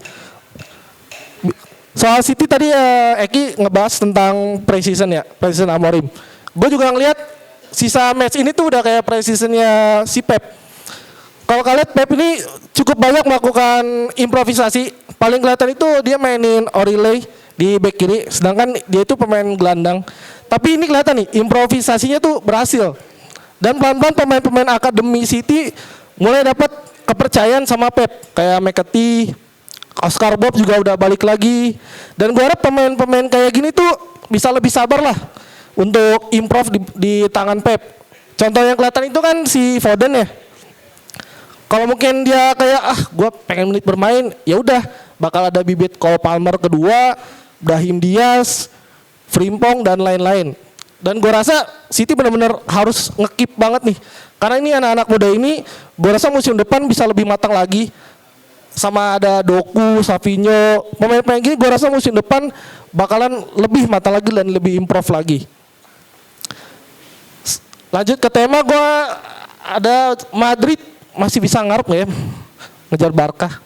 Soal City tadi Eki ngebahas tentang pre-season Amorim. Gue juga ngeliat sisa match ini tuh udah kayak pre-seasonnya si Pep. Kalau kalian Pep ini cukup banyak melakukan improvisasi. Paling kelihatan itu dia mainin Orille di back kiri, sedangkan dia itu pemain gelandang. Tapi ini kelihatan nih, improvisasinya tuh berhasil. Dan pelan-pelan pemain-pemain akademi City mulai dapat kepercayaan sama Pep. Kayak McAtee, Oscar Bob juga udah balik lagi. Dan gue harap pemain-pemain kayak gini tuh bisa lebih sabar lah untuk improve di tangan Pep. Contoh yang kelihatan itu kan si Foden ya. Kalau mungkin dia kayak gue pengen menit bermain, ya udah bakal ada bibit Cole Palmer kedua, Brahim Diaz, Frimpong dan lain-lain. Dan gue rasa City benar-benar harus nge-keep banget nih. Karena ini anak-anak muda ini, gue rasa musim depan bisa lebih matang lagi. Sama ada Doku, Savinho, pemain-pemain gini gue rasa musim depan bakalan lebih matang lagi dan lebih improve lagi. Lanjut ke tema, gue ada Madrid masih bisa ngarep gak ya ngejar Barca.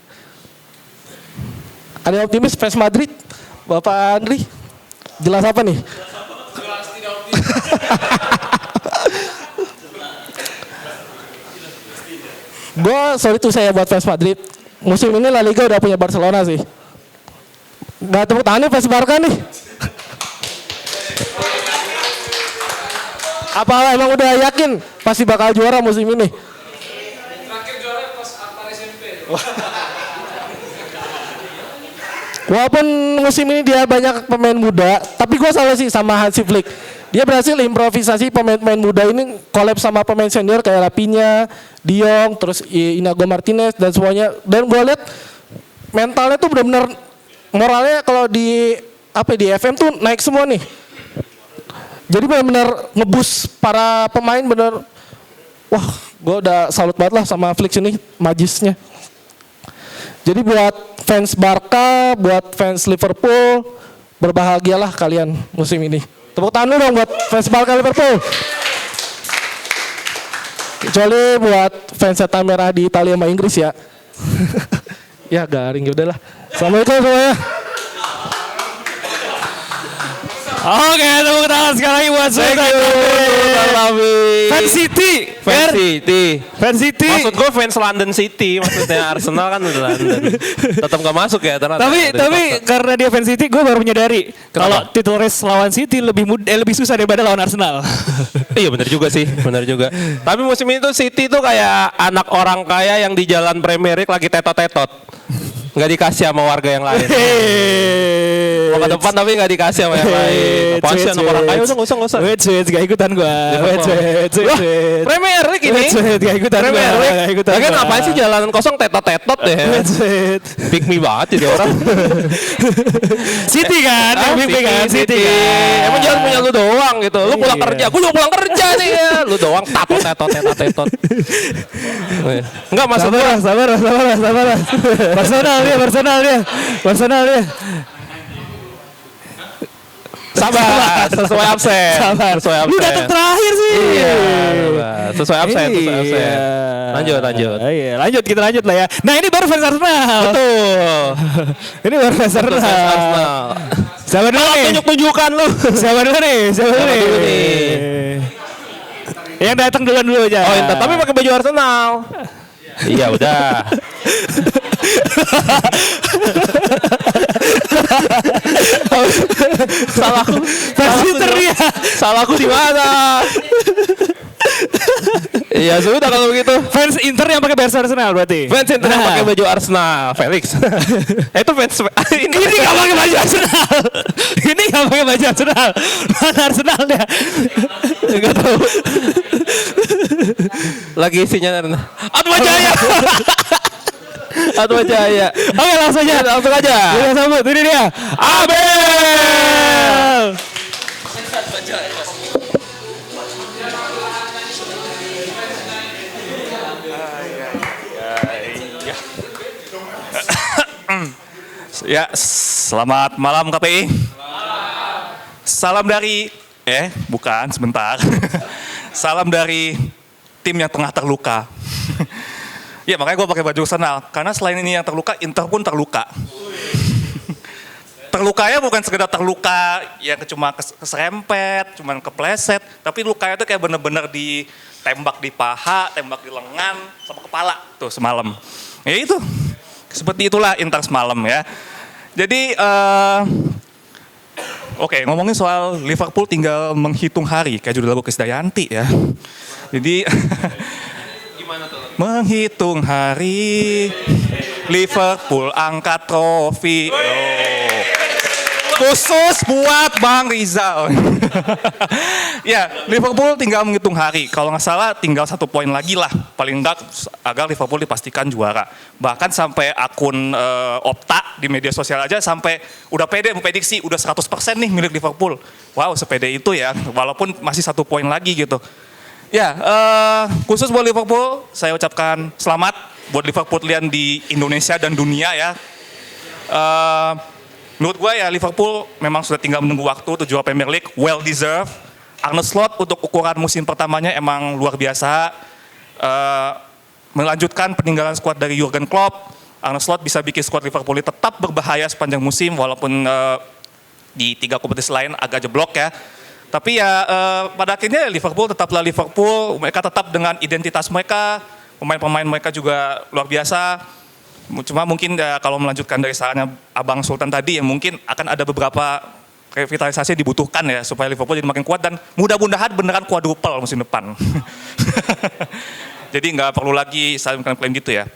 Ada yang optimis fans Madrid? Bapak Andri, jelas apa nih? Jelas tidak optimis. Gue sorry tuh saya buat fans Madrid. Musim ini La Liga udah punya Barcelona sih. Gak tepuk tangan nih fans Barca nih. Apa emang udah yakin pasti bakal juara musim ini? Terakhir juara pas Akbar SMP. Walaupun musim ini dia banyak pemain muda, tapi gue salah sih sama Hansi Flick. Dia berhasil improvisasi pemain-pemain muda ini collab sama pemain senior kayak Rafinha, De Jong, terus Inigo Martinez dan semuanya. Dan gue lihat mentalnya tuh benar-benar moralnya kalau di di FM tuh naik semua nih. Jadi benar-benar ngebus para pemain bener. Wah, gue udah salut banget lah sama Flix ini, majisnya. Jadi buat fans Barca, buat fans Liverpool, berbahagialah kalian musim ini. Tepuk tangan dulu dong buat fans Barca Liverpool. Kecuali buat fans setan merah di Italia sama Inggris ya. Ya garing, ya udahlah. Assalamualaikum semuanya. Oke, tepuk tangan sekali lagi buat Fans City. Fans City. Maksud gue fans London City, maksudnya Arsenal kan udah London. Tetap gak masuk ya ternyata. Tapi karena dia fans City, gue baru menyadari kalau title race lawan City lebih susah daripada lawan Arsenal. Iya benar juga sih, benar juga. Tapi musim ini tuh City tuh kayak anak orang kaya yang di jalan Premier League lagi tetot-tetot. Nggak dikasih sama warga yang lain. Mau ke depan tapi nggak dikasih sama yang lain. Apaan sih anak orang kaya, udah nggak usah. Wait, gak ikutan gue. Premier League ini. Gak ikutan gue. Lagian apaan sih jalanan kosong tetot-tetot deh. Pick me banget jadi orang. City kan, MVP kan, City kan. Emang jangan punya lu doang gitu. Lu pulang kerja, gue juga pulang kerja nih ya. Lu doang tetot. Enggak masalah. Sabar. Personal dia. Sabar, sesuai absen. Lu datang terakhir sih. Iya. Sesuai absen. Lanjut. Lanjut, kita lanjut lah ya. Nah, ini baru fans Arsenal. Betul. Ini baru fans Arsenal. Siapa dulu nih? Tunjuk-tunjukkan lu. Siapa dulu nih? Yang datang dulu aja. Oh, tapi pakai baju Arsenal. Iya udah. Salahku di mana? Iya sudah kalau begitu. Fans Inter yang pakai baju Arsenal berarti. Fans Inter yang pakai baju Arsenal, Felix. Itu fans ini nggak pakai baju Arsenal. Ini nggak pakai baju Arsenal. Mana Arsenal dia? Enggak tahu. Lagi isinya Atma Jaya. Oke, langsung aja. Kita sambut, ini dia. Abel. Ya, selamat malam KPI. Salam dari bukan, sebentar. Salam dari tim yang tengah terluka. Ya makanya gue pakai baju Arsenal karena selain ini yang terluka, Inter pun terluka. Terlukanya bukan sekedar terluka yang cuma keserempet, cuma kepleset, tapi lukanya itu kayak bener-bener ditembak di paha, tembak di lengan, sama kepala tuh semalam. Ya itu, seperti itulah Inter semalam ya. Jadi, oke, ngomongin soal Liverpool tinggal menghitung hari, kayak judul lagu Krisdayanti ya. Jadi, menghitung hari, Liverpool angkat trofi. Khusus buat Bang Rizal. Ya, Liverpool tinggal menghitung hari. Kalau nggak salah tinggal 1 poin lagi lah. Paling enggak agar Liverpool dipastikan juara. Bahkan sampai akun Opta di media sosial aja sampai udah pede memprediksi udah 100% nih milik Liverpool. Wow, sepede itu ya. Walaupun masih 1 poin lagi gitu. Ya, khusus buat Liverpool, saya ucapkan selamat buat Liverpool lian di Indonesia dan dunia ya. Menurut gue ya Liverpool memang sudah tinggal menunggu waktu untuk juara Premier League, well deserved. Arne Slot untuk ukuran musim pertamanya emang luar biasa. Melanjutkan peninggalan skuad dari Jurgen Klopp, Arne Slot bisa bikin skuad Liverpool tetap berbahaya sepanjang musim walaupun di 3 kompetisi lain agak jeblok ya. Tapi ya pada akhirnya Liverpool tetaplah Liverpool, mereka tetap dengan identitas mereka, pemain-pemain mereka juga luar biasa. Cuma mungkin ya, kalau melanjutkan dari sarannya Abang Sultan tadi, ya mungkin akan ada beberapa revitalisasi dibutuhkan ya supaya Liverpool jadi makin kuat dan mudah-mudahan beneran quadruple musim depan. Jadi nggak perlu lagi saling klaim gitu ya.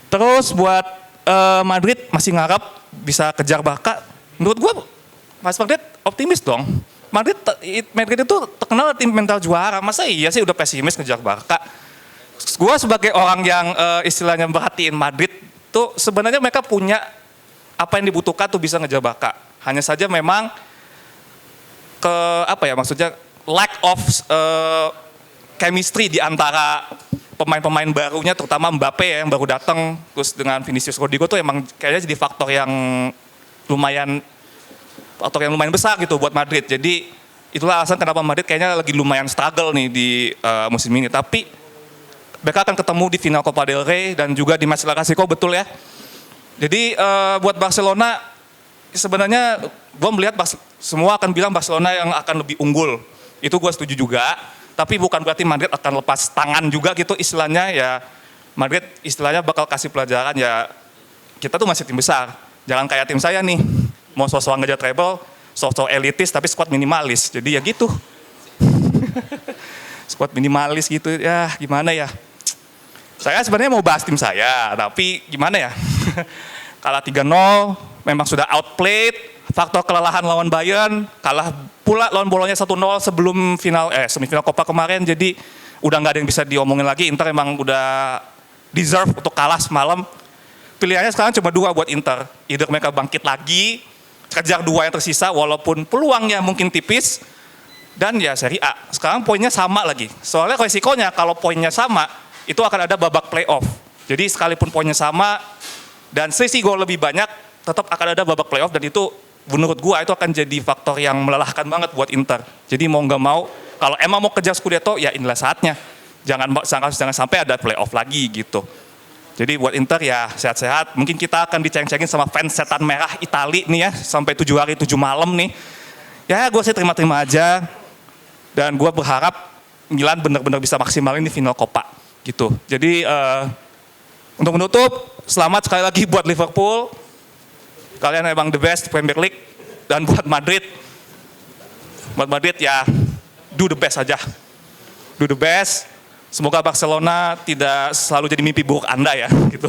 Terus buat Madrid masih ngarap bisa kejar Barca. Menurut gua Mas Madrid optimis dong. Madrid itu terkenal tim mental juara. Masa iya sih udah pesimis ngejar Barca? Gua sebagai orang yang istilahnya merhatiin Madrid tuh sebenarnya mereka punya apa yang dibutuhkan tuh bisa ngejar Barca. Hanya saja memang maksudnya lack of chemistry di antara pemain-pemain barunya, terutama Mbappe ya, yang baru datang, terus dengan Vinicius Rodrigo tuh emang kayaknya jadi faktor yang lumayan besar gitu buat Madrid. Jadi itulah alasan kenapa Madrid kayaknya lagi lumayan struggle nih di musim ini. Tapi mereka akan ketemu di final Copa del Rey dan juga di match La Clasico, betul ya. Jadi buat Barcelona sebenarnya gue melihat semua akan bilang Barcelona yang akan lebih unggul. Itu gue setuju juga. Tapi bukan berarti Madrid akan lepas tangan juga gitu istilahnya ya. Madrid istilahnya bakal kasih pelajaran ya, kita tuh masih tim besar. Jangan kayak tim saya nih, mau sosok ngejar treble, sosok elitis tapi squad minimalis. Jadi ya gitu. Squad minimalis gitu ya, gimana ya. Saya sebenarnya mau bahas tim saya, tapi gimana ya. Kalah 3-0, memang sudah outplayed. Faktor kelelahan lawan Bayern, kalah pula lawan Bolonya 1-0 sebelum semifinal Copa kemarin. Jadi udah nggak ada yang bisa diomongin lagi. Inter emang udah deserve untuk kalah semalam. Pilihannya sekarang cuma 2 buat Inter. Either mereka bangkit lagi, kejar 2 yang tersisa walaupun peluangnya mungkin tipis. Dan ya Serie A. Sekarang poinnya sama lagi. Soalnya resikonya kalau poinnya sama, itu akan ada babak playoff. Jadi sekalipun poinnya sama dan selisih gol lebih banyak, tetap akan ada babak playoff dan itu menurut gua itu akan jadi faktor yang melelahkan banget buat Inter. Jadi mau nggak mau, kalau emang mau kejar Scudetto ya inilah saatnya. Jangan sampai ada playoff lagi gitu. Jadi buat Inter ya sehat-sehat. Mungkin kita akan diceng-cengin sama fans setan merah Itali nih ya sampai 7 hari 7 malam nih. Ya gue sih terima-terima aja. Dan gue berharap Milan benar-benar bisa maksimalin di final Copa gitu. Jadi untuk menutup, selamat sekali lagi buat Liverpool. Kalian emang the best Premier League. Dan buat Madrid ya do the best aja. Do the best. Semoga Barcelona tidak selalu jadi mimpi buruk Anda ya gitu.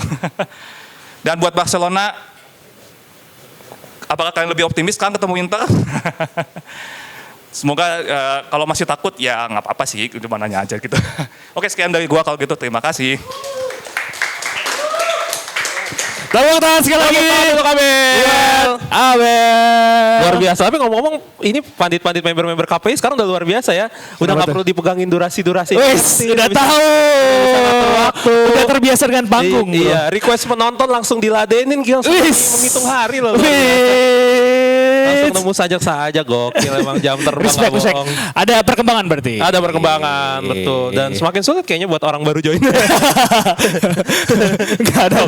Dan buat Barcelona, apakah kalian lebih optimis sekarang ketemu Inter? Semoga kalau masih takut ya nggak apa-apa sih, cuma nanya aja gitu. Oke, sekian dari gua kalau gitu, terima kasih. Tepuk tangan sekali lagi untuk Abel. Luar biasa. Tapi ngomong-ngomong, ini pandit-pandit member-member KPI sekarang udah luar biasa ya. Udah nggak perlu dipegangin durasi-durasi. Wis, udah tahu. Udah terbiasa dengan panggung. Iya, request penonton langsung diladenin, langsung menghitung hari loh. Langsung nemu sajak-sajak, gokil emang jam terbang nggak bohong. Ada perkembangan berarti? Ada perkembangan, betul. Dan semakin sulit kayaknya buat orang baru join. Enggak dong.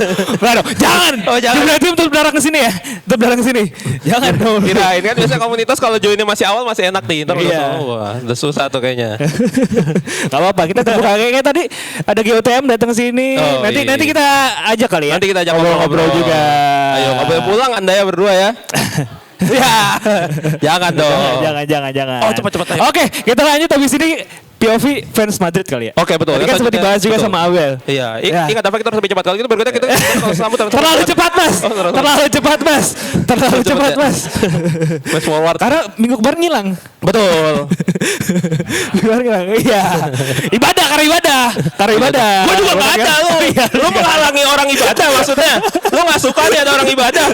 Jangan. Oh, jangan. Tim berdarah ke sini ya. Tim berdarah ke sini. Jangan dong. Kirain kan biasa komunitas kalau joinnya masih awal masih enak nih. Ntar udah susah tuh kayaknya. Gak apa-apa, kita terbuka kayak tadi ada GOTM datang ke sini. Nanti kita ajak kali ya. Nanti kita ajak ngobrol juga. Ayo, nggak boleh pulang Anda ya berdua ya. Ya, jangan dong. Jangan. Oh, cepat. Oke, kita lanjut habis ini POV fans Madrid kali ya. Oke, betul. Tadi kan sempat dibahas juga sama Abel. Iya, ingat apa kita harus lebih cepat kalau gitu berikutnya kita terlalu cepat, Mas. Terlalu cepat, Mas. Fast forward. Karena minggu kemarin ngilang. Betul. Minggu kemarin ngilang. Iya. Karena ibadah. Gue juga nggak ada lo. Lo menghalangi orang ibadah maksudnya. Lo nggak suka nih ada orang ibadah.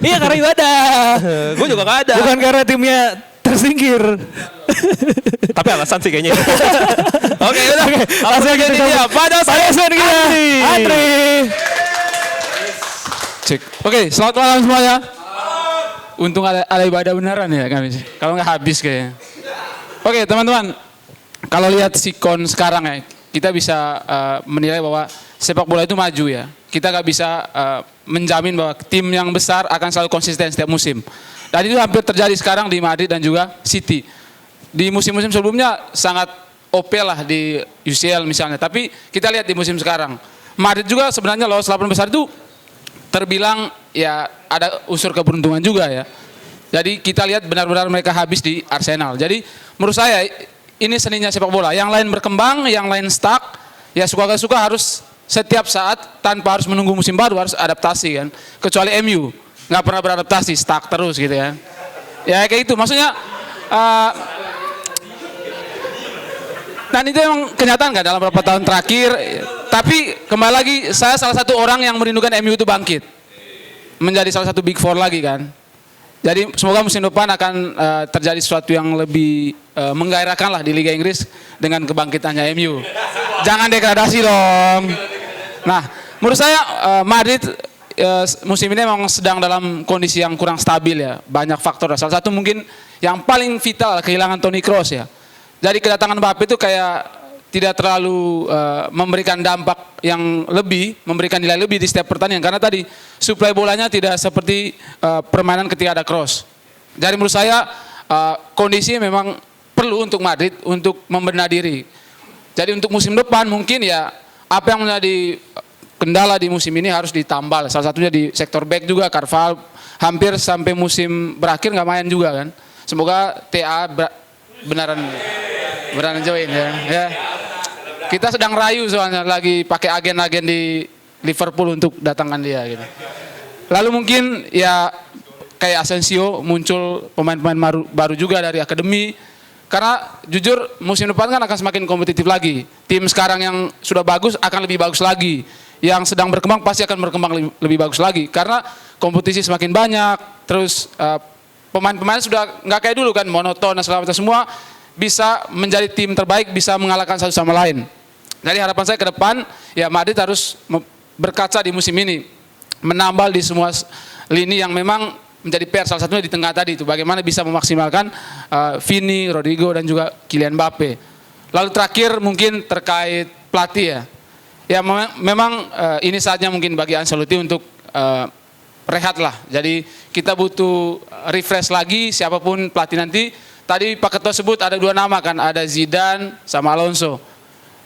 Iya, karena ibadah. Gue juga nggak ada. Bukan karena timnya tersingkir. Tapi alasan sih kayaknya. Oke, udah. Langsung kita dia. Pada saya Andri. Cek. Oke, selamat malam semuanya. Untung ada ibadah beneran ya kami. Kalau nggak habis kayaknya. Oke, teman-teman. Kalau lihat sikon sekarang ya, kita bisa menilai bahwa sepak bola itu maju ya. Kita nggak bisa menjamin bahwa tim yang besar akan selalu konsisten setiap musim. Dan itu hampir terjadi sekarang di Madrid dan juga City. Di musim-musim sebelumnya sangat OP lah di UCL misalnya. Tapi kita lihat di musim sekarang. Madrid juga sebenarnya lolos 8 besar itu terbilang ya ada unsur keberuntungan juga ya. Jadi kita lihat benar-benar mereka habis di Arsenal. Jadi menurut saya ini seninya sepak bola. Yang lain berkembang, yang lain stuck. Ya suka gak suka harus setiap saat tanpa harus menunggu musim baru harus adaptasi kan. Kecuali MU. Nggak pernah beradaptasi, stuck terus gitu ya. Ya kayak itu, maksudnya dan itu emang kenyataan kan dalam beberapa tahun terakhir. Tapi kembali lagi, saya salah satu orang yang merindukan MU itu bangkit. Menjadi salah satu Big Four lagi kan. Jadi semoga musim depan akan terjadi sesuatu yang lebih menggairahkan lah di Liga Inggris dengan kebangkitannya MU. Jangan degradasi dong. Nah, menurut saya Madrid musim ini memang sedang dalam kondisi yang kurang stabil ya. Banyak faktor. Salah satu mungkin yang paling vital kehilangan Toni Kroos ya. Jadi kedatangan Mbappe itu kayak tidak terlalu memberikan dampak yang lebih, memberikan nilai lebih di setiap pertandingan. Karena tadi suplai bolanya tidak seperti permainan ketika ada Kroos. Jadi menurut saya kondisi memang perlu untuk Madrid untuk membenah diri. Jadi untuk musim depan mungkin ya apa yang menjadi kendala di musim ini harus ditambal. Salah satunya di sektor back juga, Carvalho hampir sampai musim berakhir nggak main juga kan. Semoga TA benaran join ya. Kita sedang rayu soalnya lagi pakai agen-agen di Liverpool untuk datangkan dia gitu. Lalu mungkin ya kayak Asensio muncul pemain-pemain baru juga dari akademi. Karena jujur musim depan kan akan semakin kompetitif lagi. Tim sekarang yang sudah bagus akan lebih bagus lagi. Yang sedang berkembang pasti akan berkembang lebih bagus lagi. Karena kompetisi semakin banyak. Terus pemain-pemain sudah nggak kayak dulu kan monoton dan segala macam semua bisa menjadi tim terbaik, bisa mengalahkan satu sama lain. Jadi harapan saya ke depan ya Madrid harus berkaca di musim ini. Menambal di semua lini yang memang menjadi PR, salah satunya di tengah tadi itu bagaimana bisa memaksimalkan Vini, Rodrigo dan juga Kylian Mbappe. Lalu terakhir mungkin terkait pelatih ya. Ya memang ini saatnya mungkin bagi Ancelotti untuk rehat lah. Jadi kita butuh refresh lagi siapapun pelatih nanti. Tadi Pak Ketua sebut ada 2 nama kan, ada Zidane sama Alonso.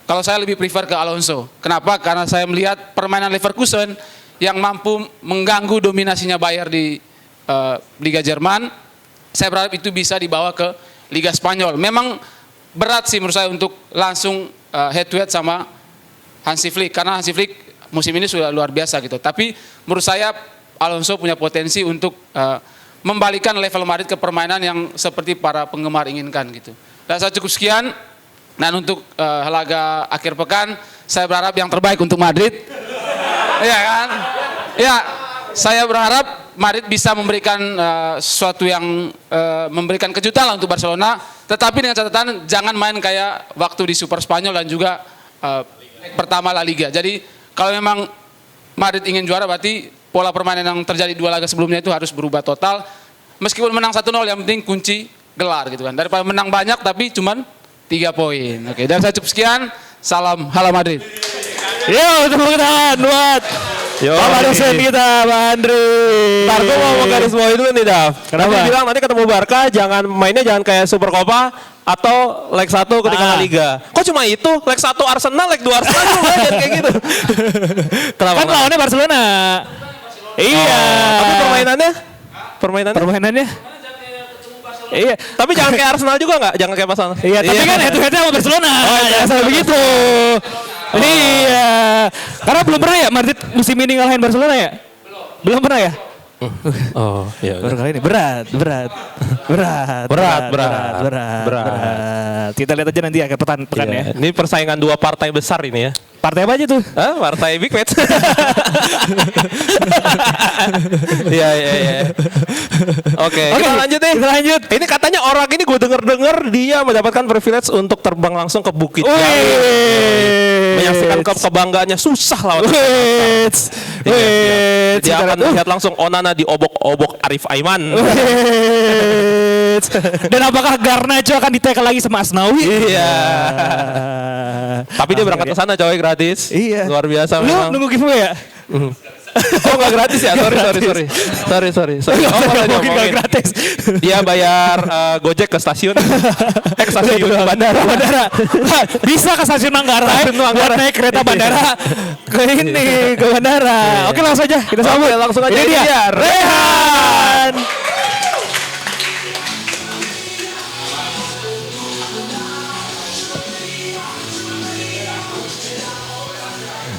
Kalau saya lebih prefer ke Alonso. Kenapa? Karena saya melihat permainan Leverkusen yang mampu mengganggu dominasinya Bayern di Liga Jerman, saya berharap itu bisa dibawa ke Liga Spanyol. Memang berat sih menurut saya untuk langsung head to head sama Hansi Flick, karena Hansi Flick musim ini sudah luar biasa gitu. Tapi menurut saya Alonso punya potensi untuk membalikan level Madrid ke permainan yang seperti para penggemar inginkan gitu. Dan saya cukup sekian. Dan untuk laga akhir pekan, saya berharap yang terbaik untuk Madrid. Iya kan? Ya, saya berharap Madrid bisa memberikan sesuatu yang memberikan kejutan lah untuk Barcelona, tetapi dengan catatan jangan main kayak waktu di Super Spanyol dan juga pertama La Liga. Jadi kalau memang Madrid ingin juara berarti pola permainan yang terjadi 2 laga sebelumnya itu harus berubah total. Meskipun menang 1-0 yang penting kunci gelar gitu kan. Daripada menang banyak tapi cuman 3 poin. Oke, dan saya cukup sekian. Salam Hala Madrid. Yo, tepuk tangan buat Bapak dosen kita, Pak Andri. Ntar gue mau garis bawah itu nih, Dav. Kenapa? Dia bilang nanti ketemu Barca mainnya jangan kayak Super Copa atau leg 1 ketika La Liga. Kok cuma itu? Leg 1 Arsenal, leg 2 Arsenal juga jangan kayak gitu. Kenapa? Kan lawannya Barcelona. Iya. Tapi permainannya? Iya. Tapi jangan kayak Arsenal juga nggak? Jangan kayak Barcelona. Iya, tapi kan head to headnya sama Barcelona. Oh, jangan sampai begitu. Iya. Karena belum pernah ya Madrid musim ini ngalahin Barcelona ya? Belum pernah ya? Oh, iya. Baru kali ini berat. Kita lihat aja nanti akhir pekan ya. Ini persaingan 2 partai besar ini ya. Partai apa aja tuh? Partai Big Match. Iya. Oke, kita lanjut nih. Kita lanjut. Ini katanya orang ini gue denger dia mendapatkan privilege untuk terbang langsung ke Bukit Jalil. Menyaksikan kebanggaannya susah lawan. Dia akan melihat langsung Onana diobok-obok Arif Aiman. Dan apakah Garnacho akan di-tackle lagi sama Asnawi? Iya. Tapi dia berangkat ke sana coy gratis. Iya. Luar biasa Lu memang. nunggu giveaway ya? Oh nggak gratis ya? Sorry. Mungkin nggak gratis. Dia bayar Gojek ke stasiun. Ke stasiun ke bandara. Bisa ke stasiun Manggarai. Buat naik kereta bandara ke bandara. Oke langsung aja kita sambut. Langsung aja. Ini dia Rehan.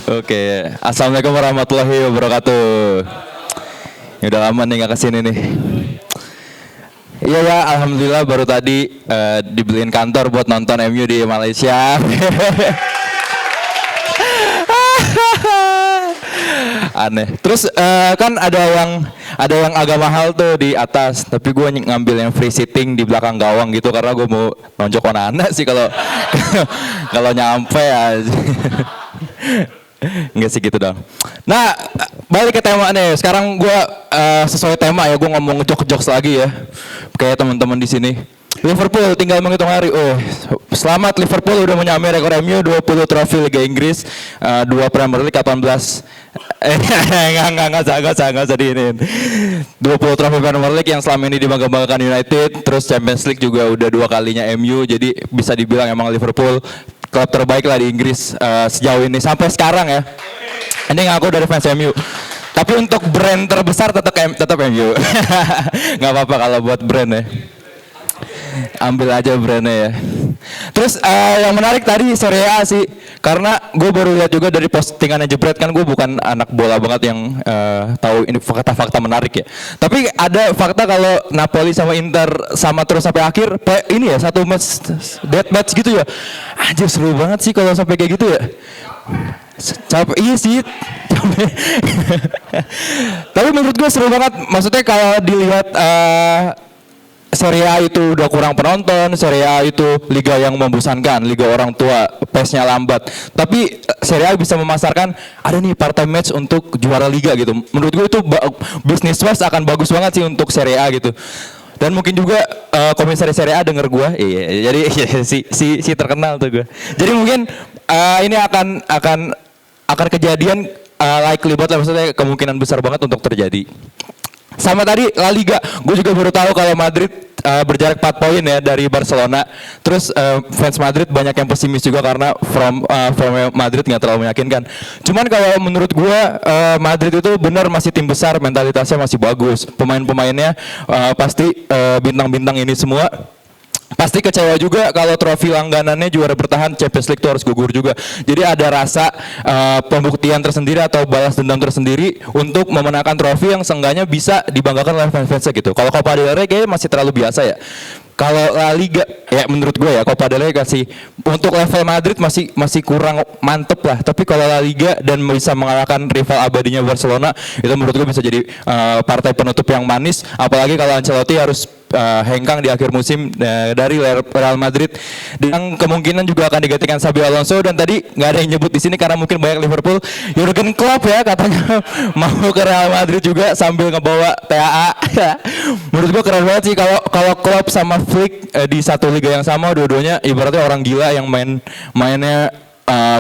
Oke, assalamualaikum warahmatullahi wabarakatuh. Ya udah lama nih nggak kesini nih. Iya ya, alhamdulillah baru tadi dibeliin kantor buat nonton MU di Malaysia. Aneh. Terus kan ada yang agak mahal tuh di atas, tapi gue ngambil yang free sitting di belakang gawang gitu karena gue mau nonjok Onana sih kalau kalau nyampe ya. Enggak sih gitu dong. Nah, balik ke tema nih. Sekarang gue sesuai tema ya, gue ngomong jokes lagi ya. Kayak teman-teman di sini. Liverpool tinggal menghitung hari. Oh, selamat Liverpool udah menyamai rekor MU 20 trofi Liga Inggris, 2 Premier League 18. Enggak usah diinin. 20 trofi Premier League yang selama ini dibangga-banggakan United, terus Champions League juga udah 2 kalinya MU. Jadi bisa dibilang emang Liverpool klub terbaik lah di Inggris sejauh ini sampai sekarang ya. Ini ngaku dari fans MU. Tapi untuk brand terbesar tetap MU. Nggak apa-apa kalau buat brand ya. Ambil aja brandnya ya. Terus yang menarik tadi Serie A sih, karena gue baru lihat juga dari postingannya Jebret, kan gue bukan anak bola banget yang tahu ini fakta-fakta menarik ya. Tapi ada fakta kalau Napoli sama Inter sama terus sampai akhir, ini ya satu match dead match gitu ya. Anjir seru banget sih kalau sampai kayak gitu ya. Capek, iya sih. Tapi menurut gue seru banget. Maksudnya kalau dilihat Serie A itu udah kurang penonton, Serie A itu liga yang membosankan, liga orang tua, pace-nya lambat. Tapi Serie A bisa memasarkan ada nih part-time match untuk juara liga gitu. Menurut gue itu bisnis wise akan bagus banget sih untuk Serie A gitu. Dan mungkin juga komisaris Serie A denger gue, iya, jadi si terkenal tuh gue. Jadi mungkin ini akan kejadian likely banget lah, maksudnya kemungkinan besar banget untuk terjadi. Sama tadi La Liga, gue juga baru tahu kalau Madrid berjarak 4 poin ya dari Barcelona. Terus fans Madrid banyak yang pesimis juga karena from Madrid nggak terlalu meyakinkan. Cuman kalau menurut gue Madrid itu benar masih tim besar, mentalitasnya masih bagus. Pemain-pemainnya pasti bintang-bintang ini semua. Pasti kecewa juga kalau trofi langganannya juara bertahan Champions League itu harus gugur juga. Jadi ada rasa pembuktian tersendiri atau balas dendam tersendiri untuk memenangkan trofi yang seenggaknya bisa dibanggakan oleh fans-fansnya gitu. Kalau Copa del Rey kayaknya masih terlalu biasa ya. Kalau La Liga ya menurut gue ya Copa del Rey kasih untuk level Madrid masih kurang mantep lah. Tapi kalau La Liga dan bisa mengalahkan rival abadinya Barcelona itu menurut gue bisa jadi partai penutup yang manis. Apalagi kalau Ancelotti harus hengkang di akhir musim dari Real Madrid, yang kemungkinan juga akan digantikan Xabi Alonso. Dan tadi nggak ada yang nyebut di sini karena mungkin banyak Liverpool, Jurgen Klopp ya katanya mau ke Real Madrid juga sambil ngebawa TAA. Menurut gue keren banget sih kalau Klopp sama Flick di satu liga yang sama, dua-duanya ibaratnya orang gila yang mainnya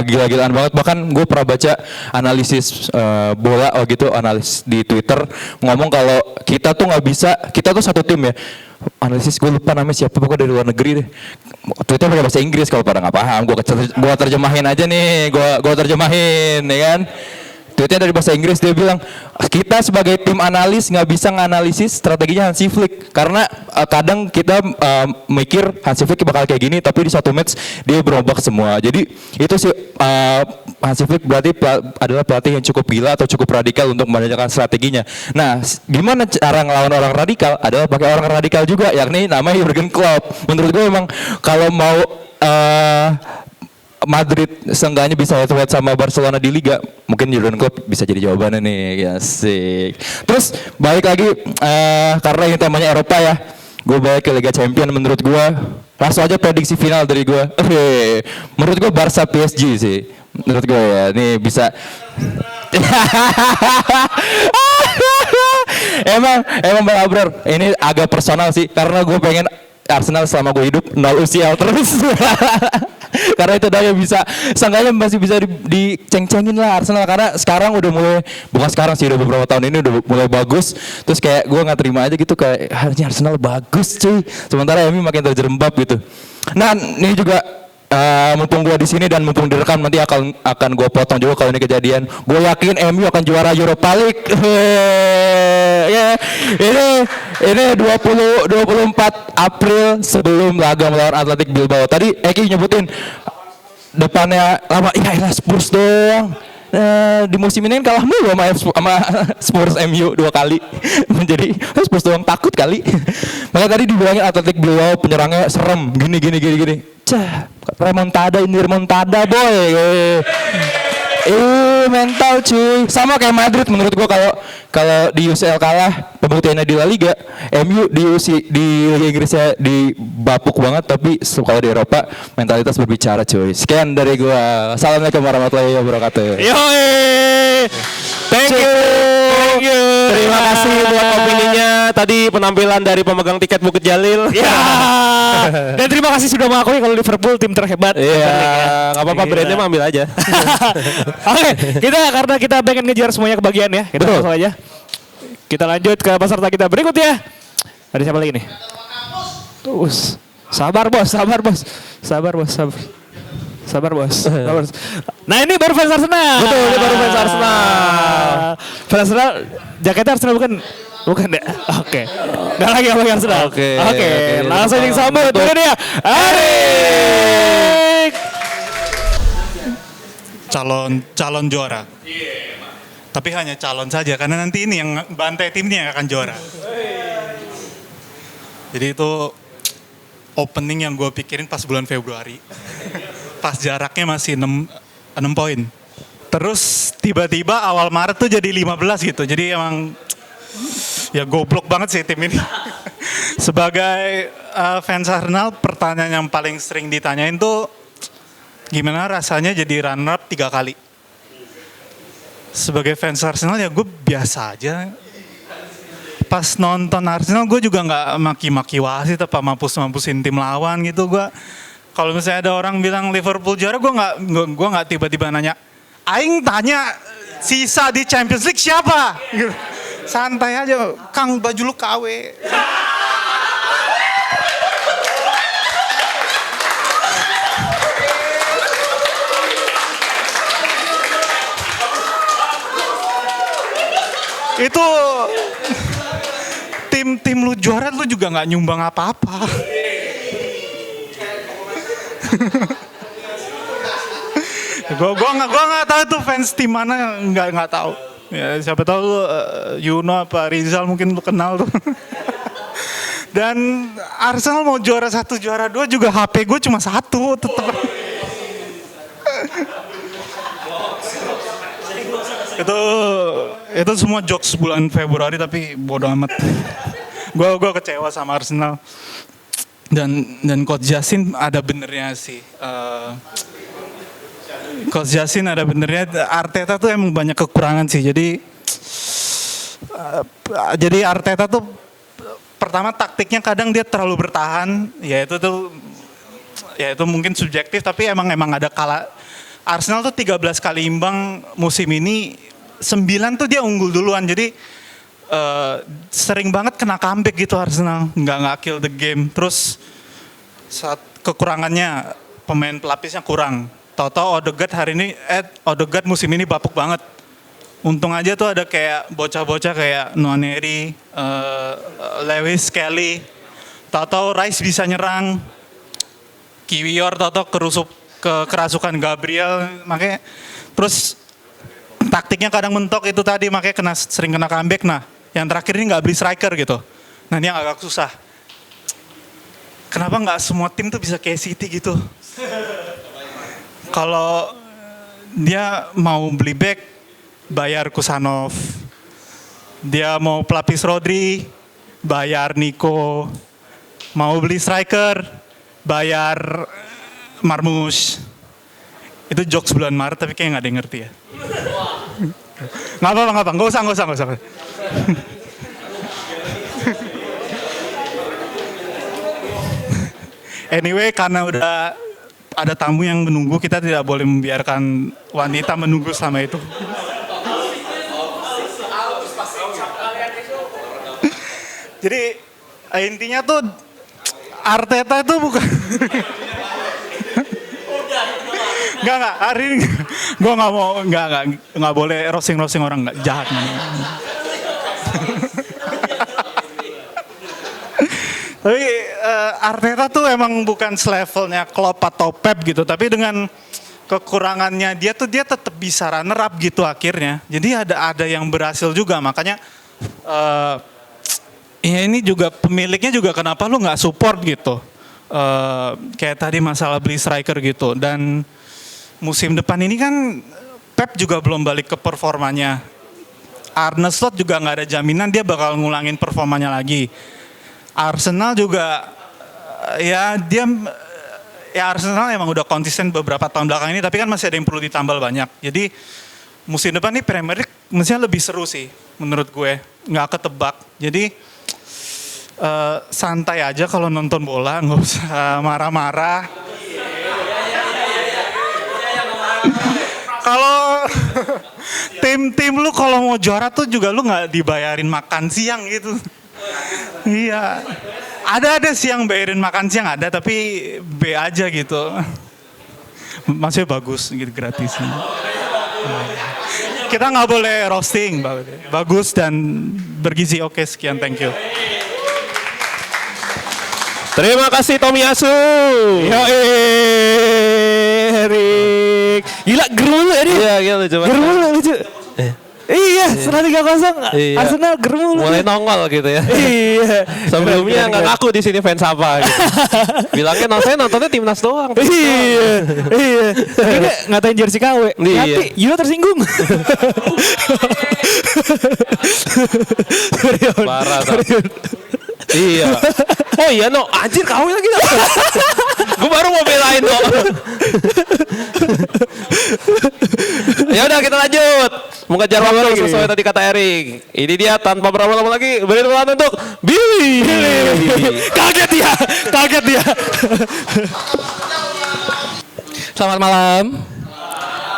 gila-gilaan banget. Bahkan gue pernah baca analisis bola gitu, analis di Twitter ngomong kalau kita tuh nggak bisa, kita tuh satu tim ya. Analisis gue lupa namanya siapa, pokoknya dari luar negeri deh. Twitter pakai bahasa Inggris kalau pada nggak paham. Gue terjemahin aja nih, gue terjemahin, ya kan. Tweetnya dari bahasa Inggris, dia bilang kita sebagai tim analis nggak bisa nganalisis strateginya Hansi Flick karena kadang kita mikir Hansi Flick bakal kayak gini, tapi di satu match dia berubah semua. Jadi itu sih Hansi Flick berarti adalah pelatih yang cukup gila atau cukup radikal untuk menjalankan strateginya. Nah, gimana cara ngelawan orang radikal? Adalah pakai orang radikal juga, yakni namanya Jurgen Klopp. Menurut gue memang kalau mau Madrid seenggaknya bisa head-to-head sama Barcelona di Liga, mungkin Jurgen Klopp bisa jadi jawabannya nih. Asik. Terus balik lagi karena ini temanya Eropa ya, gue balik ke Liga Champion. Menurut gue langsung aja prediksi final dari gue. Menurut gue Barca PSG sih. Menurut gue ya, nih bisa. emang Bang Abrar, ini agak personal sih karena gue pengen Arsenal selama gue hidup 0 UCL terus. Karena itu udah bisa, seenggaknya masih bisa diceng-cengin lah Arsenal, karena sekarang udah mulai, bukan sekarang sih, udah beberapa tahun ini udah mulai bagus. Terus kayak gue nggak terima aja gitu, kayak harusnya Arsenal bagus cuy, sementara MU makin terjerembab gitu. Nah ini juga mumpung gue di sini dan mumpung direkam, nanti akan gue potong juga kalau ini kejadian. Gue yakin MU akan juara Europa League. Ya, ini 24 April sebelum laga melawan Athletic Bilbao. Tadi Eki nyebutin depannya lama, ya Spurs doang. Di musim ini kan kalah mulu sama Spurs MU 2 kali. Jadi Spurs doang takut kali. Makanya tadi dibilangin Athletic Bilbao penyerangnya serem, gini. Remontada boy. mental cuy. Sama kayak Madrid menurut gua, kalau di UCL kalah, pembuktiannya di La Liga, MU di Liga Inggrisnya dibapuk banget, tapi kalau di Eropa mentalitas berbicara cuy. Sekian dari gua. Assalamualaikum warahmatullahi wabarakatuh. Yoi. Thank you. Terima kasih buat opininya. Tadi penampilan dari pemegang tiket Bukit Jalil. Ya. Dan terima kasih sudah mengakui kalau Liverpool tim terhebat. Iya, nggak apa-apa, brandnya mah ambil aja. Oke, karena kita pengen ngejar semuanya kebagian ya. Kita langsung aja. Kita lanjut ke peserta kita berikutnya. Ada siapa lagi nih? Terus. Sabar bos. Nah ini baru fans Arsenal. Betul, ini baru fans Arsenal. Fans Arsenal, jaketnya Arsenal bukan deh. Oke. Nggak lagi ngomongin Arsenal. Oke, langsung disambut. Ini dia, Arik. Calon juara. Tapi hanya calon saja karena nanti ini yang bantai timnya yang akan juara. Jadi itu opening yang gue pikirin pas bulan Februari. Pas jaraknya masih 6 poin. Terus tiba-tiba awal Maret tuh jadi 15 gitu. Jadi emang ya goblok banget sih tim ini. Sebagai fans Arsenal, pertanyaan yang paling sering ditanyain tuh gimana rasanya jadi runner up 3 kali. Sebagai fans Arsenal ya gue biasa aja. Pas nonton Arsenal gue juga nggak maki-maki wasit apa mampus-mampusin tim lawan gitu. Gue kalau misalnya ada orang bilang Liverpool juara, gue nggak tiba-tiba nanya, aing tanya sisa di Champions League siapa? Gitu. Santai aja, Kang baju lu KW. Itu tim lu juara lu juga nggak nyumbang apa-apa. Gua nggak tahu tuh fans tim mana, nggak tahu. Ya siapa tahu lu Yuno apa Rizal mungkin lu kenal tuh. Dan Arsenal mau juara 1 juara 2 juga HP gue cuma 1 tetep. Itu semua jokes bulan Februari tapi bodo amat. Gue kecewa sama Arsenal. Dan Coach Justin ada benernya sih. Coach Justin ada benernya. Arteta tuh emang banyak kekurangan sih. Jadi Arteta tuh pertama taktiknya kadang dia terlalu bertahan. Ya itu mungkin subjektif tapi emang ada kalah. Arsenal tuh 13 kali imbang musim ini, 9 tuh dia unggul duluan. Jadi sering banget kena comeback gitu Arsenal, nggak kill the game. Terus saat kekurangannya pemain pelapisnya kurang. Tahu-tahu Odegaard musim ini bapuk banget. Untung aja tuh ada kayak bocah-bocah kayak Nwaneri, Lewis Kelly. Tahu-tahu Rice bisa nyerang. Kiwior tahu-tahu kerasukan Gabriel, makanya terus taktiknya kadang mentok itu tadi, makanya sering kena comeback. Nah, yang terakhir ini nggak beli striker gitu. Nah, ini yang agak susah. Kenapa nggak semua tim tuh bisa kayak City gitu? Kalau dia mau beli back, bayar Kusanov. Dia mau pelapis Rodri, bayar Nico. Mau beli striker, bayar Marmus. Itu jokes bulan Maret tapi kayak nggak ada yang ngerti ya. Nggak apa-apa, nggak usah. Anyway, karena udah ada tamu yang menunggu, kita tidak boleh membiarkan wanita menunggu sama itu. Jadi intinya tuh Arteta itu bukan Enggak, hari ini gue nggak mau, nggak boleh roasting orang, nggak, jahat. Tapi Arteta tuh emang bukan selevelnya Klopp atau Pep gitu, tapi dengan kekurangannya dia tetap bisa runner up gitu akhirnya. Jadi ada yang berhasil juga, makanya ya ini juga pemiliknya juga kenapa lu nggak support gitu. Kayak tadi masalah beli striker gitu. Dan musim depan ini kan Pep juga belum balik ke performanya. Arne Slot juga nggak ada jaminan dia bakal ngulangin performanya lagi. Arsenal juga ya Arsenal emang udah konsisten beberapa tahun belakang ini, tapi kan masih ada yang perlu ditambal banyak. Jadi musim depan nih Premier League mestinya lebih seru sih menurut gue, nggak ketebak. Jadi santai aja kalau nonton bola, nggak usah marah-marah. Kalau tim lu kalau mau juara tuh juga lu nggak dibayarin makan siang gitu. Iya. Ada sih yang bayarin makan siang ada, tapi B aja gitu. Maksudnya bagus gitu, gratis. Kita nggak boleh roasting, bagus dan bergizi. Oke, sekian, thank you. Terima kasih Tomiyasu. Yo, Erik. Gila, gerul lu ini. Iya, gila coba. Gerul lucu. Iya, setelah 3-0 Iya. Arsenal gerul. Mulai nongol gitu ya. Iya. Sebelumnya nggak ngaku di sini fans apa gitu. Bilangnya nontonnya timnas doang. Iya. Iya. Ngatain jersey KW. Iya. Nanti Yuno tersinggung. Parah tuh. Iya. Oh iya no, anjir KW lagi no. Gue baru mau belain no. Ya udah kita lanjut. Mengejar waktu sesuai tadi kata Erik. Ini dia tanpa berlama-lama lagi beri tepuk tangan untuk Billy. Kaget dia. Selamat malam.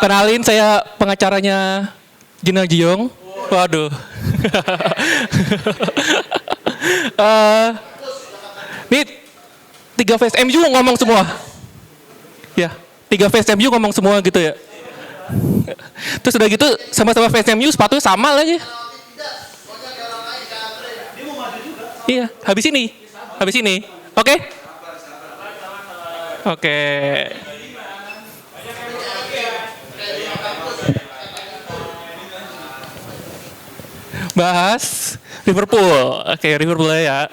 Kenalin saya pengacaranya Jina Jiong. Waduh. Ini 3 fans MU ngomong semua. Ya, 3 fans MU ngomong semua gitu ya. Terus udah gitu sama-sama fans MU sepatunya sama lagi. Iya, habis ini. Oke? Oke. Bahas Liverpool. Oke, Liverpool ya.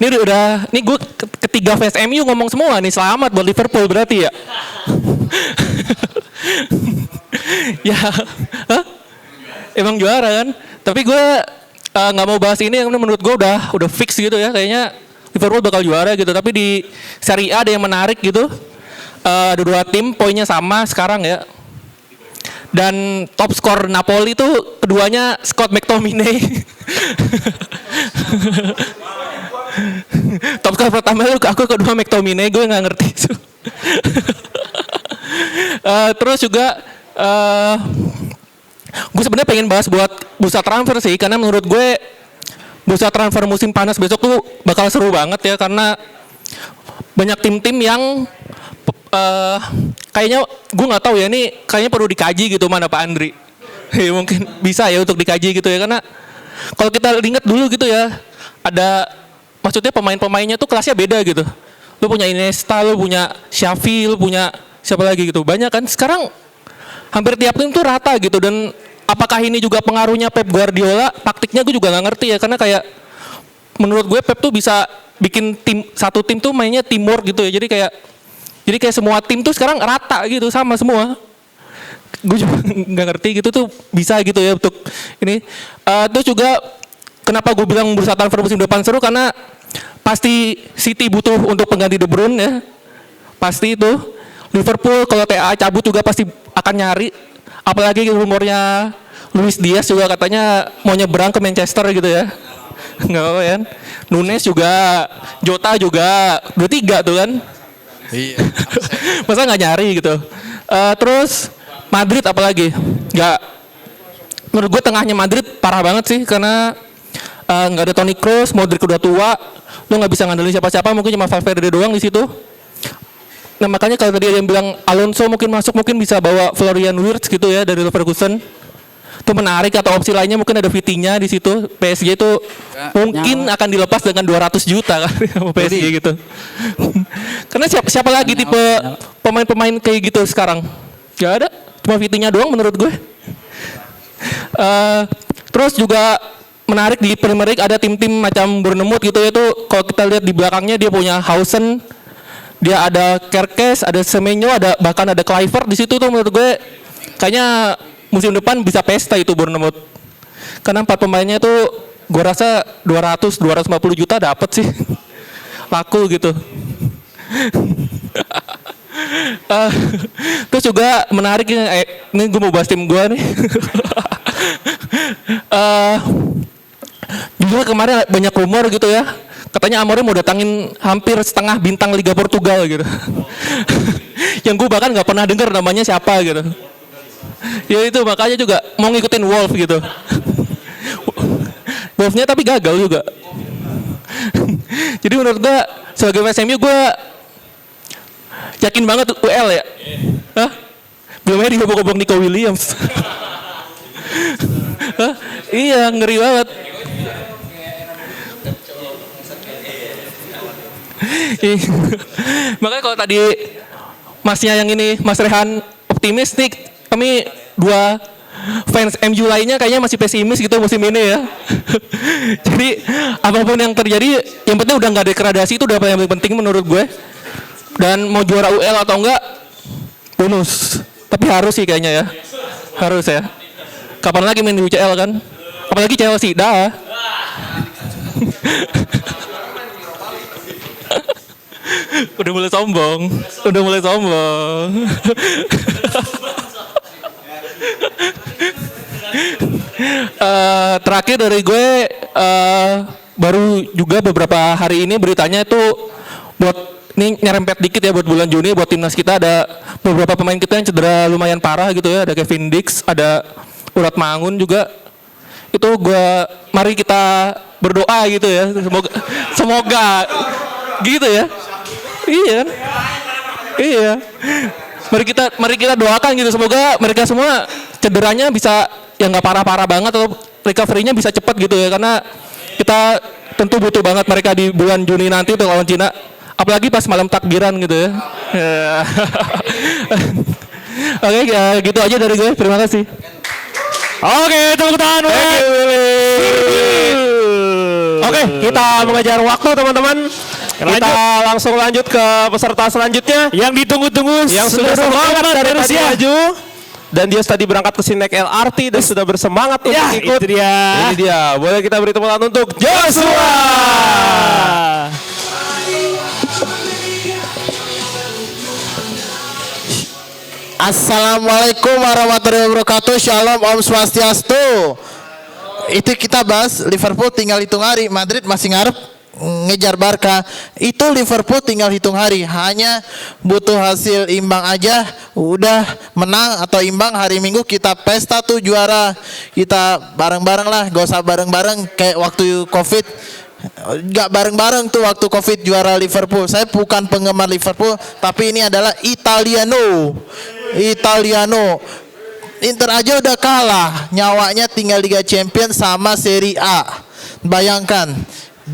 Ini gue ketiga fans MU ngomong semua nih, selamat buat Liverpool berarti ya. Ya, emang juara kan. Tapi gue nggak mau bahas ini yang menurut gue udah fix gitu ya. Kayaknya Liverpool bakal juara gitu. Tapi di Serie A ada yang menarik gitu. Ada 2 tim poinnya sama sekarang ya. Dan top skor Napoli itu keduanya Scott McTominay. Top skor pertama itu aku, kedua McTominay, gue nggak ngerti itu. Terus juga gue sebenarnya pengen bahas buat bursa transfer sih, karena menurut gue bursa transfer musim panas besok tuh bakal seru banget ya, karena banyak tim-tim yang kayaknya gue nggak tahu ya, ini kayaknya perlu dikaji gitu mana Pak Andri. Mungkin bisa ya untuk dikaji gitu ya, karena kalau kita ingat dulu gitu ya, ada maksudnya pemain-pemainnya tuh kelasnya beda gitu. Lu punya Iniesta, lu punya Xavi, lu punya siapa lagi gitu, banyak kan. Sekarang hampir tiap tim tuh rata gitu. Dan apakah ini juga pengaruhnya Pep Guardiola? Taktiknya gue juga nggak ngerti ya, karena kayak menurut gue Pep tuh bisa bikin satu tim tuh mainnya teamwork gitu ya. Jadi kayak semua tim tuh sekarang rata gitu, sama semua. Gue juga nggak ngerti gitu tuh bisa gitu ya untuk ini. Terus juga kenapa gue bilang bursa transfer musim depan seru, karena pasti City butuh untuk pengganti De Bruyne ya. Pasti itu. Liverpool kalau TA cabut juga pasti akan nyari. Apalagi rumornya Luis Diaz juga katanya mau nyebrang ke Manchester gitu ya. Nggak apa-apa kan. Nunes juga, Jota juga, 23 tuh kan. Iya. Masa nggak nyari gitu. Terus Madrid apalagi? Nggak. Menurut gue tengahnya Madrid parah banget sih, karena nggak ada Toni Kroos, Modric udah tua, lu nggak bisa ngandelin siapa-siapa, mungkin cuma Valverde doang di situ. Nah makanya kalau tadi ada yang bilang Alonso mungkin masuk, mungkin bisa bawa Florian Wirtz gitu ya dari Leverkusen. Itu menarik, atau opsi lainnya mungkin ada Vitinha di situ. PSG itu mungkin akan dilepas dengan 200 juta kan sama PSG gitu. Karena siapa lagi tipe pemain-pemain kayak gitu sekarang? Gak ada, cuma Vitinha doang menurut gue. Terus juga menarik di Premier League ada tim-tim macam Bournemouth gitu ya, itu kalau kita lihat di belakangnya dia punya Hausen, dia ada Kerkes, ada Semenyo, bahkan ada Kluivert di situ tuh, menurut gue kayaknya musim depan bisa pesta itu Bournemouth. Karena 4 pemainnya itu gue rasa 200-250 juta dapat sih. Laku gitu. Terus juga menarik ini gue mau bahas tim gue nih. Juga kemarin banyak rumor gitu ya. Katanya Amorim mau datangin hampir setengah bintang Liga Portugal gitu. Yang gue bahkan nggak pernah dengar namanya siapa gitu. Ya itu makanya juga mau ngikutin Wolf gitu. Wolfnya tapi gagal juga. Jadi menurut gue sebagai fans MU gue yakin banget UL ya. Hah? Belum aja digobok-gobok Nico Williams. Hah? Iya ngeri banget. Makanya kalau tadi masnya yang ini Mas Rehan optimis nih, kami dua fans MU lainnya kayaknya masih pesimis gitu musim ini ya. Jadi apapun yang terjadi yang penting udah nggak degradasi itu udah yang paling penting menurut gue. Dan mau juara UL atau enggak bonus, tapi harus sih kayaknya ya, harus ya. Kapan lagi main di UCL kan, apalagi Chelsea dah. Udah mulai sombong. Terakhir dari gue baru juga beberapa hari ini beritanya itu buat ini nyerempet dikit ya buat bulan Juni buat timnas kita ada beberapa pemain kita yang cedera lumayan parah gitu ya, ada Kevin Dix, ada Urat Mangun juga. Itu mari kita berdoa gitu ya, semoga gitu ya. Iya kan? Iya. Mari kita doakan gitu, semoga mereka semua cederanya bisa yang nggak parah-parah banget atau recovery-nya bisa cepat gitu ya, karena kita tentu butuh banget mereka di bulan Juni nanti untuk lawan Cina, apalagi pas malam takbiran gitu ya. Oke, gitu aja dari gue. Terima kasih. Oke, tepuk tangan. Oke, kita mengejar waktu teman-teman. Kita langsung lanjut ke peserta selanjutnya yang ditunggu-tunggu, yang sudah semangat dari tadi maju. Dan dia tadi berangkat ke sini naik LRT dan sudah bersemangat untuk ikut. Ini dia. Boleh kita beri tepuk tangan untuk Joshua. Assalamualaikum warahmatullahi wabarakatuh. Shalom, Om Swastiastu. Itu kita bahas Liverpool tinggal hitung hari, Madrid masih ngarep ngejar Barca. Itu Liverpool tinggal hitung hari, hanya butuh hasil imbang aja udah menang atau imbang, hari Minggu kita pesta tuh juara. Kita bareng-bareng lah, gak usah bareng-bareng kayak waktu Covid. Gak bareng-bareng tuh waktu Covid juara Liverpool. Saya bukan penggemar Liverpool, tapi ini adalah Italiano. Inter aja udah kalah, nyawanya tinggal Liga Champions sama Serie A. Bayangkan,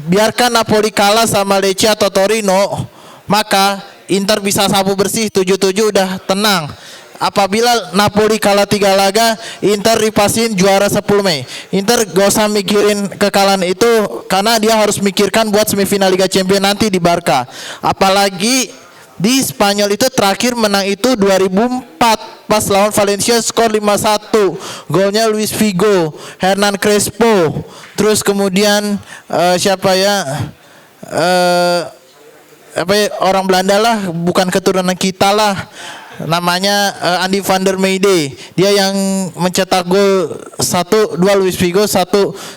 biarkan Napoli kalah sama Lecce atau Torino, maka Inter bisa sapu bersih 7-7 udah tenang. Apabila Napoli kalah 3 laga, Inter dipasin juara 10 Mei. Inter gak usah mikirin kekalahan itu, karena dia harus mikirkan buat semifinal Liga Champions nanti di Barca. Apalagi di Spanyol itu terakhir menang itu 2004 pas lawan Valencia, skor 5-1. Golnya Luis Figo, Hernan Crespo. Terus kemudian siapa ya? Orang Belanda lah, bukan keturunan kita lah. Namanya Andy van der Meijde. Dia yang mencetak gol 1, 2 Luis Figo, 1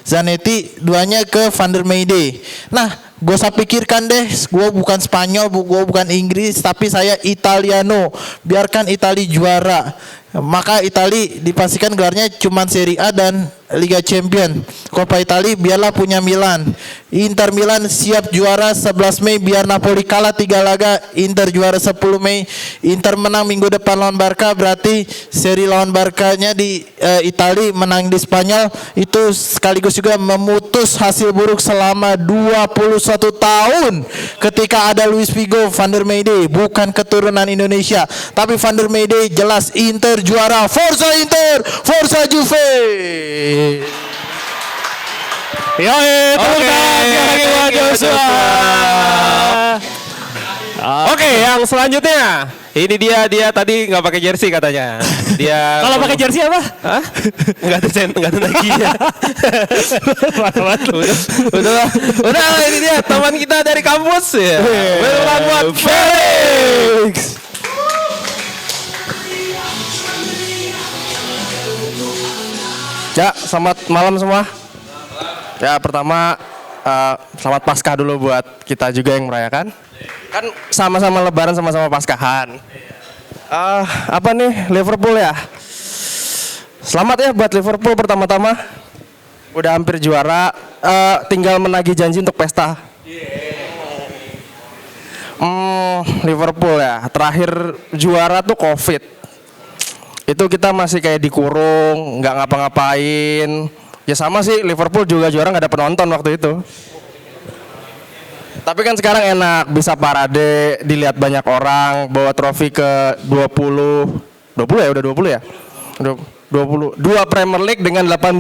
Zanetti, 2-nya ke van der Meijde. Nah, gue usah pikirkan deh, gue bukan Spanyol, gue bukan Inggris, tapi saya Italiano. Biarkan Itali juara. Maka Itali dipastikan gelarnya cuma Serie A dan Liga Champion. Coppa Italia biarlah punya Milan. Inter Milan siap juara 11 Mei, biar Napoli kalah 3 laga, Inter juara 10 Mei. Inter menang minggu depan lawan Barca, berarti seri lawan Barca-nya di Italia menang di Spanyol. Itu sekaligus juga memutus hasil buruk selama 21 tahun ketika ada Luis Figo, Van der Meijde, bukan keturunan Indonesia, tapi Van der Meijde jelas Inter juara. Forza Inter, Forza Juve. Oke, yang selanjutnya. Ini dia tadi nggak pakai jersey katanya. Dia Kalau pakai jersey apa? Hah? Nggak ada Nike-nya. Udah, ini dia teman kita dari kampus ya. Welcome buat Felix. Ya, selamat malam semua. Ya, pertama selamat Paskah dulu buat kita juga yang merayakan. Kan sama-sama Lebaran, sama-sama Paskahan. Apa nih, Liverpool ya? Selamat ya buat Liverpool pertama-tama. Udah hampir juara, tinggal menagih janji untuk pesta. Liverpool ya, terakhir juara tuh Covid. Itu kita masih kayak dikurung, nggak ngapa-ngapain. Ya sama sih, Liverpool juga juara nggak ada penonton waktu itu. Tapi kan sekarang enak, bisa parade, dilihat banyak orang, bawa trofi ke 20 ya, udah 20 ya? 20, 2 Premier League dengan 18.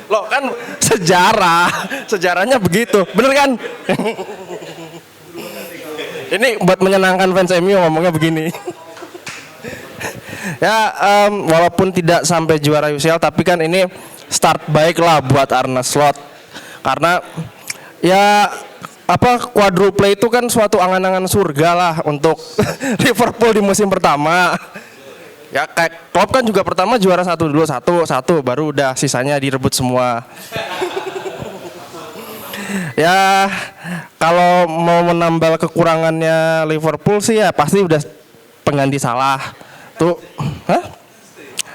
Loh kan sejarahnya begitu, bener kan? Ini buat menyenangkan fans MU ngomongnya begini. Ya, walaupun tidak sampai juara UCL, tapi kan ini start baik lah buat Arne Slot. Karena ya quadruple itu kan suatu angan-angan surga lah untuk Liverpool di musim pertama. Ya kayak Klopp kan juga pertama juara satu baru udah sisanya direbut semua. Ya kalau mau menambal kekurangannya Liverpool sih ya pasti udah pengganti Salah tuh.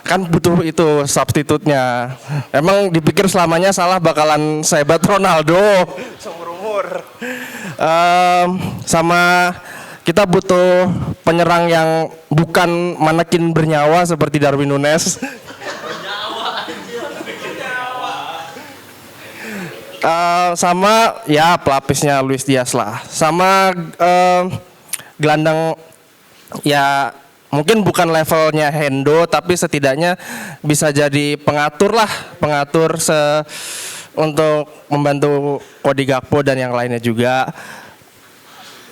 Kan butuh itu substitutnya. Emang dipikir selamanya Salah bakalan sehebat Ronaldo seumur umur. Sama kita butuh penyerang yang bukan manekin bernyawa seperti Darwin Núñez. Sama ya pelapisnya Luis Diaz lah. Sama gelandang ya mungkin bukan levelnya Hendo, tapi setidaknya bisa jadi pengatur untuk membantu Cody Gakpo dan yang lainnya juga.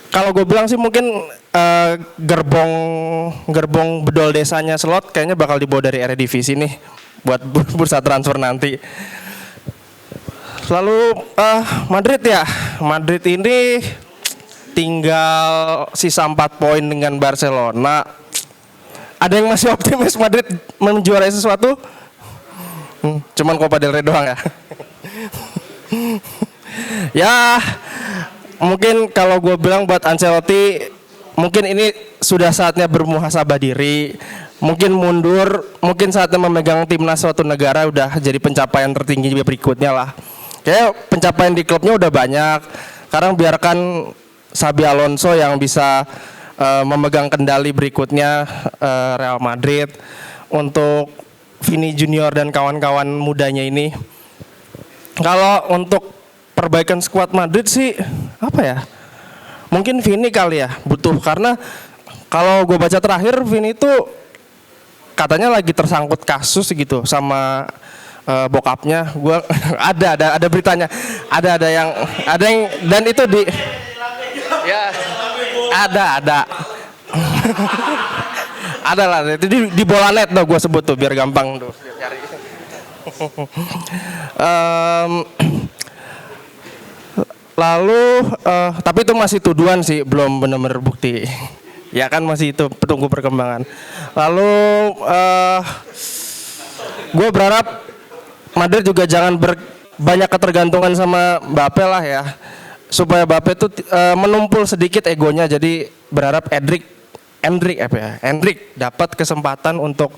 Kalau gue bilang sih mungkin gerbong bedol desanya Slot kayaknya bakal dibawa dari Eredivisie nih buat bursa transfer nanti. Lalu Madrid ya, Madrid ini tinggal sisa 4 poin dengan Barcelona. Ada yang masih optimis Madrid menjuarai sesuatu? Cuman Copa del Rey doang ya. Ya mungkin kalau gue bilang buat Ancelotti, mungkin ini sudah saatnya bermuhasabah diri. Mungkin mundur, mungkin saatnya memegang timnas suatu negara udah jadi pencapaian tertinggi berikutnya lah. Kayak pencapaian di klubnya udah banyak. Sekarang biarkan Xabi Alonso yang bisa memegang kendali berikutnya Real Madrid untuk Vini Junior dan kawan-kawan mudanya ini. Kalau untuk perbaikan skuad Madrid sih apa ya? Mungkin Vini kali ya butuh, karena kalau gue baca terakhir Vini itu katanya lagi tersangkut kasus gitu sama bokapnya. Gue ada beritanya. Ada yang dan itu di ya ada ada lah itu di bola net tuh gue sebut tuh biar gampang tuh cari. Lalu tapi itu masih tuduhan sih, belum benar-benar bukti. Ya kan masih itu tunggu perkembangan. Lalu gue berharap Madrid juga jangan banyak ketergantungan sama Mbappe lah ya, supaya Mbappe itu menumpul sedikit egonya. Jadi berharap Endrick dapat kesempatan untuk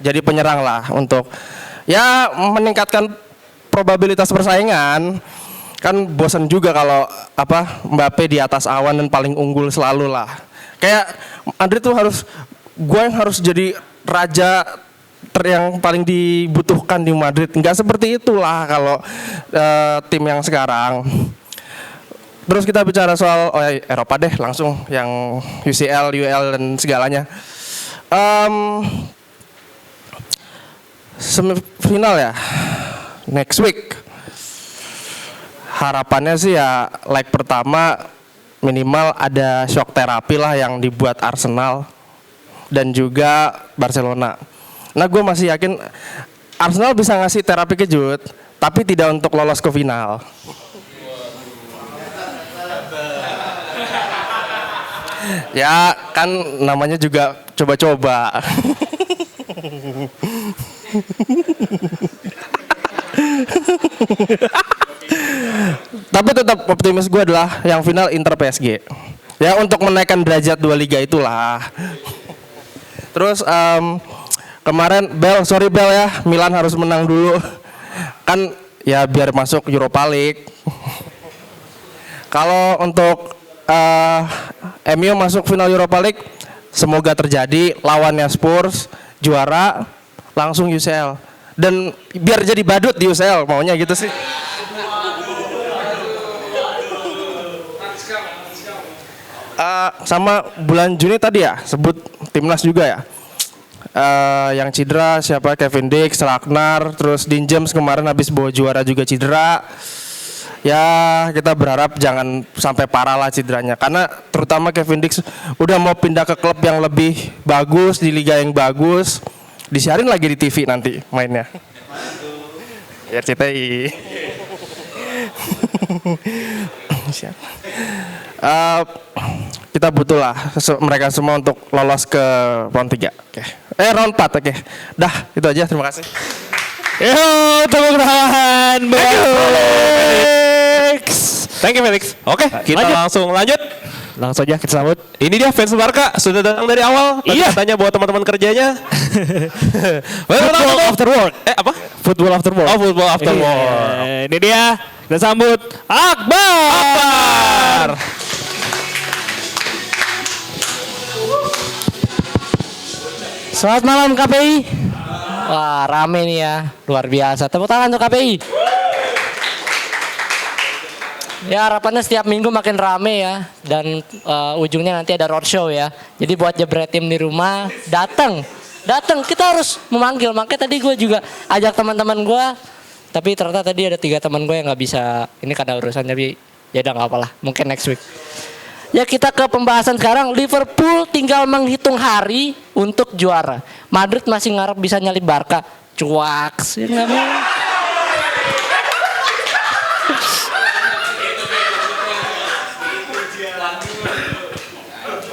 jadi penyerang lah, untuk ya meningkatkan probabilitas persaingan. Kan bosan juga kalau Mbappe di atas awan dan paling unggul selalu lah. Kayak Madrid tuh gue yang harus jadi raja yang paling dibutuhkan di Madrid. Nggak seperti itulah kalau tim yang sekarang. Terus kita bicara soal Eropa deh langsung, yang UCL, UEL dan segalanya. Semifinal ya, next week. harapannya sih ya leg pertama minimal ada shock terapi lah yang dibuat Arsenal dan juga Barcelona. Nah gue masih yakin Arsenal bisa ngasih terapi kejut, tapi tidak untuk lolos ke final. Ya kan namanya juga coba-coba. Tapi tetap optimis gue adalah yang final Inter PSG. Ya untuk menaikkan derajat dua liga itulah. Terus kemarin sorry Bel ya, Milan harus menang dulu. Kan ya biar masuk Europa League. Kalau untuk MU masuk final Europa League, semoga terjadi. Lawannya Spurs juara langsung UCL. Dan biar jadi badut di UCL, maunya gitu sih. Sama bulan Juni tadi ya, sebut timnas juga ya. Yang cedera siapa? Kevin Dix, Ragnar, terus Dean James kemarin habis bawa juara juga cedera. Ya kita berharap jangan sampai parah lah cederanya, karena terutama Kevin Dix udah mau pindah ke klub yang lebih bagus, di liga yang bagus. Disiarin lagi di TV nanti mainnya. RCTI. Kita butuh lah mereka semua untuk lolos ke round 3. Oke. Round 4. Oke. Dah, itu aja. Terima kasih. Yo, tepuk tangan Felix. Thank you Felix. Oke, kita langsung lanjut. Langsung aja kita sambut. Ini dia fans Barca sudah datang dari awal. Tadi katanya buat teman-teman kerjanya. Football after work. Apa? Football after work. Oh, football after work. Ini dia. Kita sambut Akbar. Selamat malam KPI. Wah rame nih ya, luar biasa. Tepuk tangan untuk KPI. Ya harapannya setiap minggu makin rame ya. Dan ujungnya nanti ada roadshow ya. Jadi buat jebret tim di rumah, datang. Kita harus memanggil. Makanya tadi gue juga ajak teman-teman gue. Tapi ternyata tadi ada 3 teman gue yang gak bisa. Ini karena urusan, tapi ya udah gak apalah. Mungkin next week. Ya kita ke pembahasan sekarang. Liverpool tinggal menghitung hari untuk juara. Madrid masih ngarep bisa nyalip Barca. Cuaks. Ya gak mau.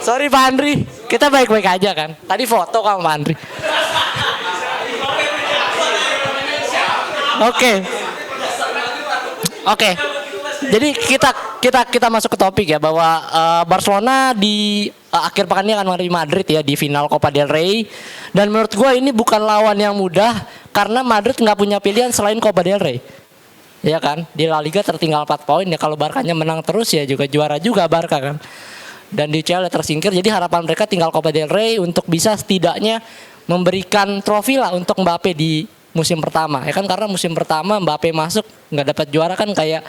Sorry Pak Andri, kita baik-baik aja kan. Tadi foto sama Pak Andri. Oke. Jadi kita masuk ke topik ya, bahwa Barcelona di akhir pekan ini akan menghadapi Madrid ya di final Copa del Rey. Dan menurut gue ini bukan lawan yang mudah karena Madrid nggak punya pilihan selain Copa del Rey. Ya kan, di La Liga tertinggal 4 poin ya, kalau Barkanya menang terus ya juga juara juga Barca kan. Dan di UCL tersingkir, jadi harapan mereka tinggal Copa del Rey untuk bisa setidaknya memberikan trofi lah untuk Mbappe di musim pertama ya kan, karena musim pertama Mbappe masuk nggak dapat juara kan kayak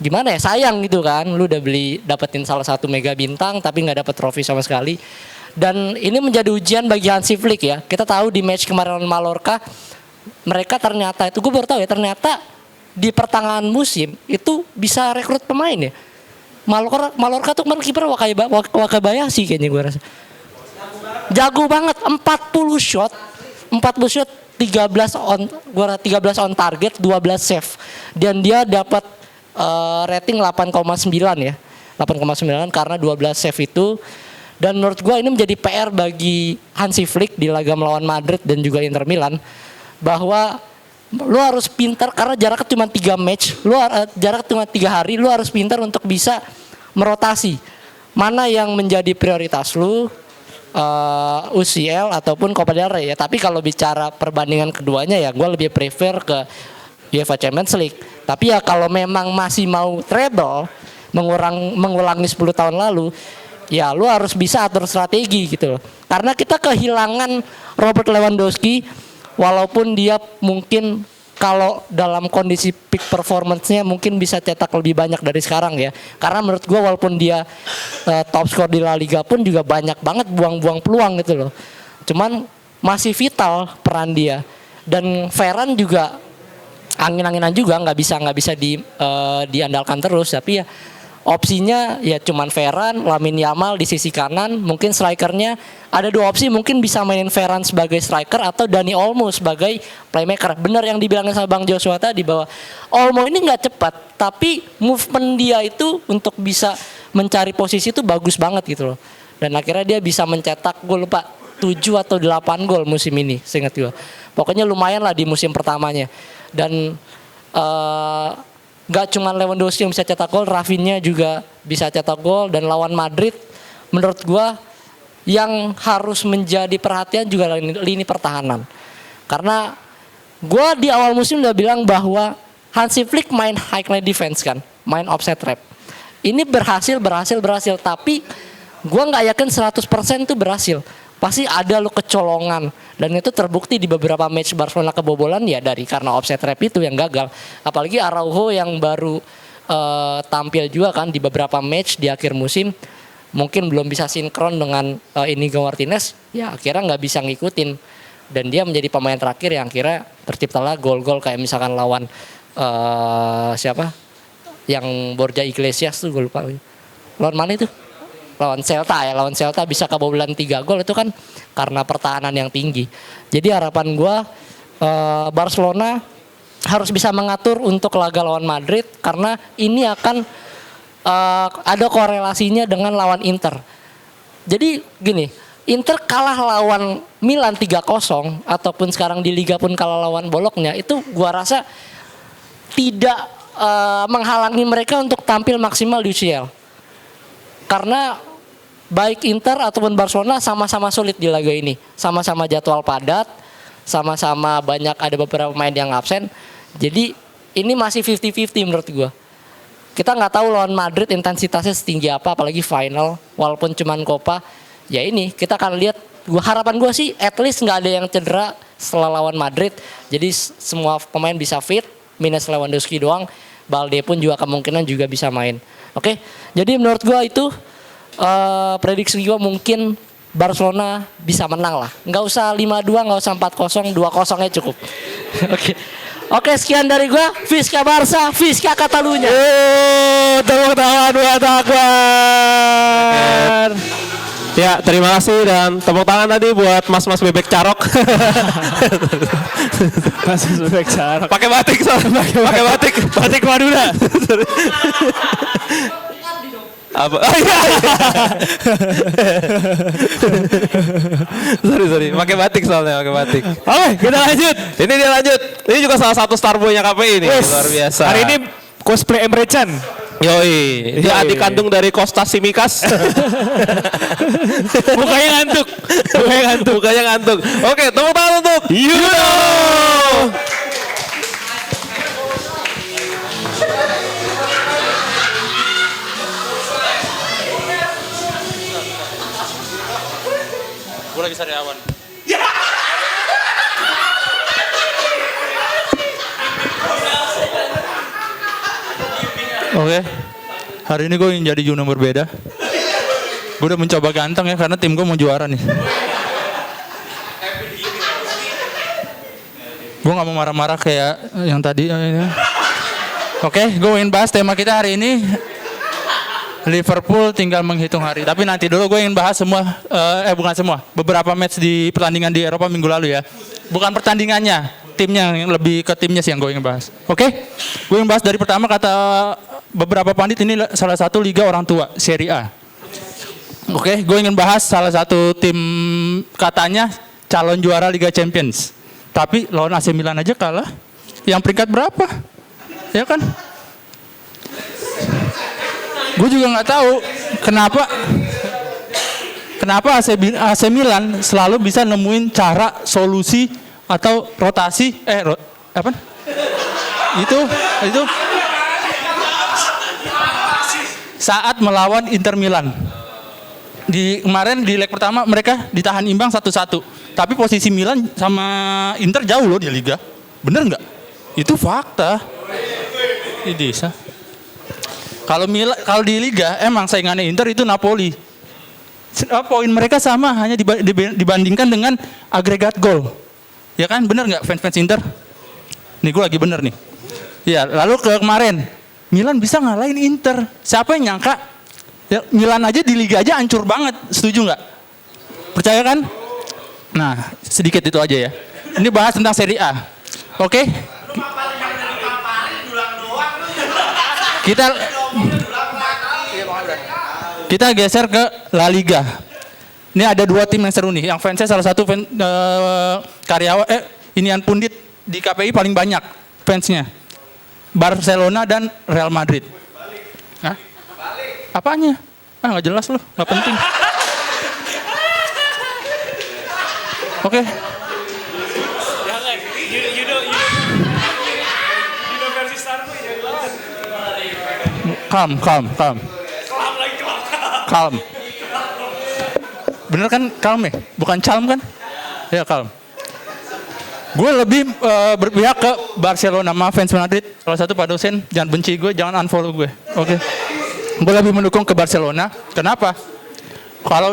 gimana ya, sayang gitu kan, lu udah dapetin salah satu mega bintang tapi nggak dapet trofi sama sekali. Dan ini menjadi ujian bagi Hansi Flick ya. Kita tahu di match kemarin lawan Mallorca mereka ternyata itu, gue baru tahu ya, ternyata di pertengahan musim itu bisa rekrut pemain ya. Mallorca tuh kemarin kiper Wakabayashi kayaknya gue rasa. Jago banget, 40 shot 13 on target, 12 save. Dan dia dapat rating 8,9 ya. 8,9 karena 12 save itu. Dan menurut gue ini menjadi PR bagi Hansi Flick di laga melawan Madrid dan juga Inter Milan, bahwa lu harus pintar karena jaraknya cuma 3 match, jarak cuma 3 hari, lu harus pintar untuk bisa merotasi mana yang menjadi prioritas lu, UCL ataupun Copa del Rey ya. Tapi kalau bicara perbandingan keduanya ya gue lebih prefer ke UEFA Champions League. Tapi ya kalau memang masih mau treble, mengulangi 10 tahun lalu, ya lu harus bisa atur strategi gitu loh. Karena kita kehilangan Robert Lewandowski. Walaupun dia mungkin kalau dalam kondisi peak performance-nya mungkin bisa cetak lebih banyak dari sekarang ya. Karena menurut gue walaupun dia top skor di La Liga pun juga banyak banget buang-buang peluang gitu loh. Cuman masih vital peran dia. Dan Ferran juga angin-anginan juga, nggak bisa diandalkan terus. Tapi ya opsinya ya cuman Ferran, Lamine Yamal di sisi kanan, mungkin strikernya ada 2 opsi, mungkin bisa mainin Ferran sebagai striker atau Dani Olmo sebagai playmaker. Benar yang dibilangin sama Bang Joshua tadi bahwa Olmo ini nggak cepat, tapi movement dia itu untuk bisa mencari posisi itu bagus banget gitu loh. Dan akhirnya dia bisa mencetak gol, Pak, 7 atau 8 gol musim ini, seingat gue. Pokoknya lumayan lah di musim pertamanya. Dan gak cuma Lewandowski yang bisa cetak gol, Rafinha juga bisa cetak gol. Dan lawan Madrid menurut gua yang harus menjadi perhatian juga lini pertahanan. Karena gua di awal musim udah bilang bahwa Hansi Flick main high line defense kan, main offset trap. Ini berhasil, tapi gua nggak yakin 100% tuh berhasil. Pasti ada lo kecolongan, dan itu terbukti di beberapa match Barcelona kebobolan ya karena offset trap itu yang gagal. Apalagi Araujo yang baru tampil juga kan di beberapa match di akhir musim, mungkin belum bisa sinkron dengan Inigo Martinez, ya akhirnya nggak bisa ngikutin, dan dia menjadi pemain terakhir yang akhirnya terciptalah gol-gol kayak misalkan lawan siapa yang Borja Iglesias tuh, gue lupa lawan mana itu, lawan Celta bisa kebobolan 3 gol, itu kan karena pertahanan yang tinggi. Jadi harapan gue Barcelona harus bisa mengatur untuk laga lawan Madrid, karena ini akan ada korelasinya dengan lawan Inter. Jadi gini, Inter kalah lawan Milan 3-0 ataupun sekarang di Liga pun kalah lawan Bologna, itu gue rasa tidak menghalangi mereka untuk tampil maksimal di UCL. Karena baik Inter ataupun Barcelona sama-sama sulit di laga ini. Sama-sama jadwal padat, sama-sama banyak ada beberapa pemain yang absen. Jadi ini masih 50-50 menurut gue. Kita nggak tahu lawan Madrid intensitasnya setinggi apa, apalagi final. Walaupun cuman Copa, ya ini kita akan lihat. Harapan gue sih at least nggak ada yang cedera setelah lawan Madrid. Jadi semua pemain bisa fit, minus Lewandowski doang. Balde pun juga kemungkinan juga bisa main. Oke, jadi menurut gue itu prediksi gue mungkin Barcelona bisa menang lah. Nggak usah 5-2, nggak usah 4-0, 2-0-nya cukup. Oke, sekian dari gue. Visca Barca, Visca Catalunya. Tepuk tangan buat Akbar. Ya, terima kasih, dan tepuk tangan tadi buat mas-mas bebek carok. Mas bebek carok. Pakai batik soalnya, pakai batik. Batik Madura. Apa? sorry, pakai batik soalnya, pakai batik. Oke, kita lanjut. Ini dia lanjut. Ini juga salah satu starboy-nya KPI ini, luar biasa. Hari ini cosplay Emre Can. Yoi, dia adik kandung dari Kostas Simikas. Mukanya ngantuk. Mukanya ngantuk. Oke, tepuk tangan untuk Yudo. Gue lagi sariawan. Oke, hari ini gue ingin jadi junior berbeda. Gue udah mencoba ganteng ya, karena tim gue mau juara nih. Gue gak mau marah-marah kayak yang tadi. Oke, gue ingin bahas tema kita hari ini. Liverpool tinggal menghitung hari. Tapi nanti dulu gue ingin bahas semua, bukan semua, beberapa match di pertandingan di Eropa minggu lalu ya. Bukan pertandingannya, timnya, yang lebih ke timnya sih yang gue ingin bahas. Oke, gue ingin bahas dari pertama, kata beberapa pandit ini salah satu liga orang tua, Serie A. Oke, gue ingin bahas salah satu tim katanya calon juara Liga Champions. Tapi lawan AC Milan aja kalah. Yang peringkat berapa? Ya kan? Gue juga nggak tahu kenapa AC Milan selalu bisa nemuin cara, solusi atau rotasi itu saat melawan Inter Milan. Kemarin di leg pertama mereka ditahan imbang 1-1. Tapi posisi Milan sama Inter jauh loh di Liga. Bener nggak? Itu fakta. Kalau di Liga emang saingannya Inter itu Napoli. Poin mereka sama, hanya dibandingkan dengan agregat gol. Ya kan, bener nggak fans-fans Inter? Nih gue lagi bener nih. Ya, lalu ke kemarin Milan bisa ngalahin Inter. Siapa yang nyangka? Ya, Milan aja di Liga aja hancur banget. Setuju nggak? Percaya kan? Nah, sedikit itu aja ya. Ini bahas tentang Serie A. Oke? Kita geser ke La Liga. Ini ada dua tim yang seru nih. Yang fansnya salah satu karyawan inian pundit di KPI paling banyak fansnya. Barcelona dan Real Madrid. Hah? Apanya? Ah nggak jelas loh, nggak penting. Oke. Calm. Bener kan calm ya? Bukan calm kan? Ya calm. Gue lebih berpihak ke Barcelona sama fans Madrid. Salah satu Pak dosen, jangan benci gue, jangan unfollow gue. Oke. Gue lebih mendukung ke Barcelona. Kenapa? Kalau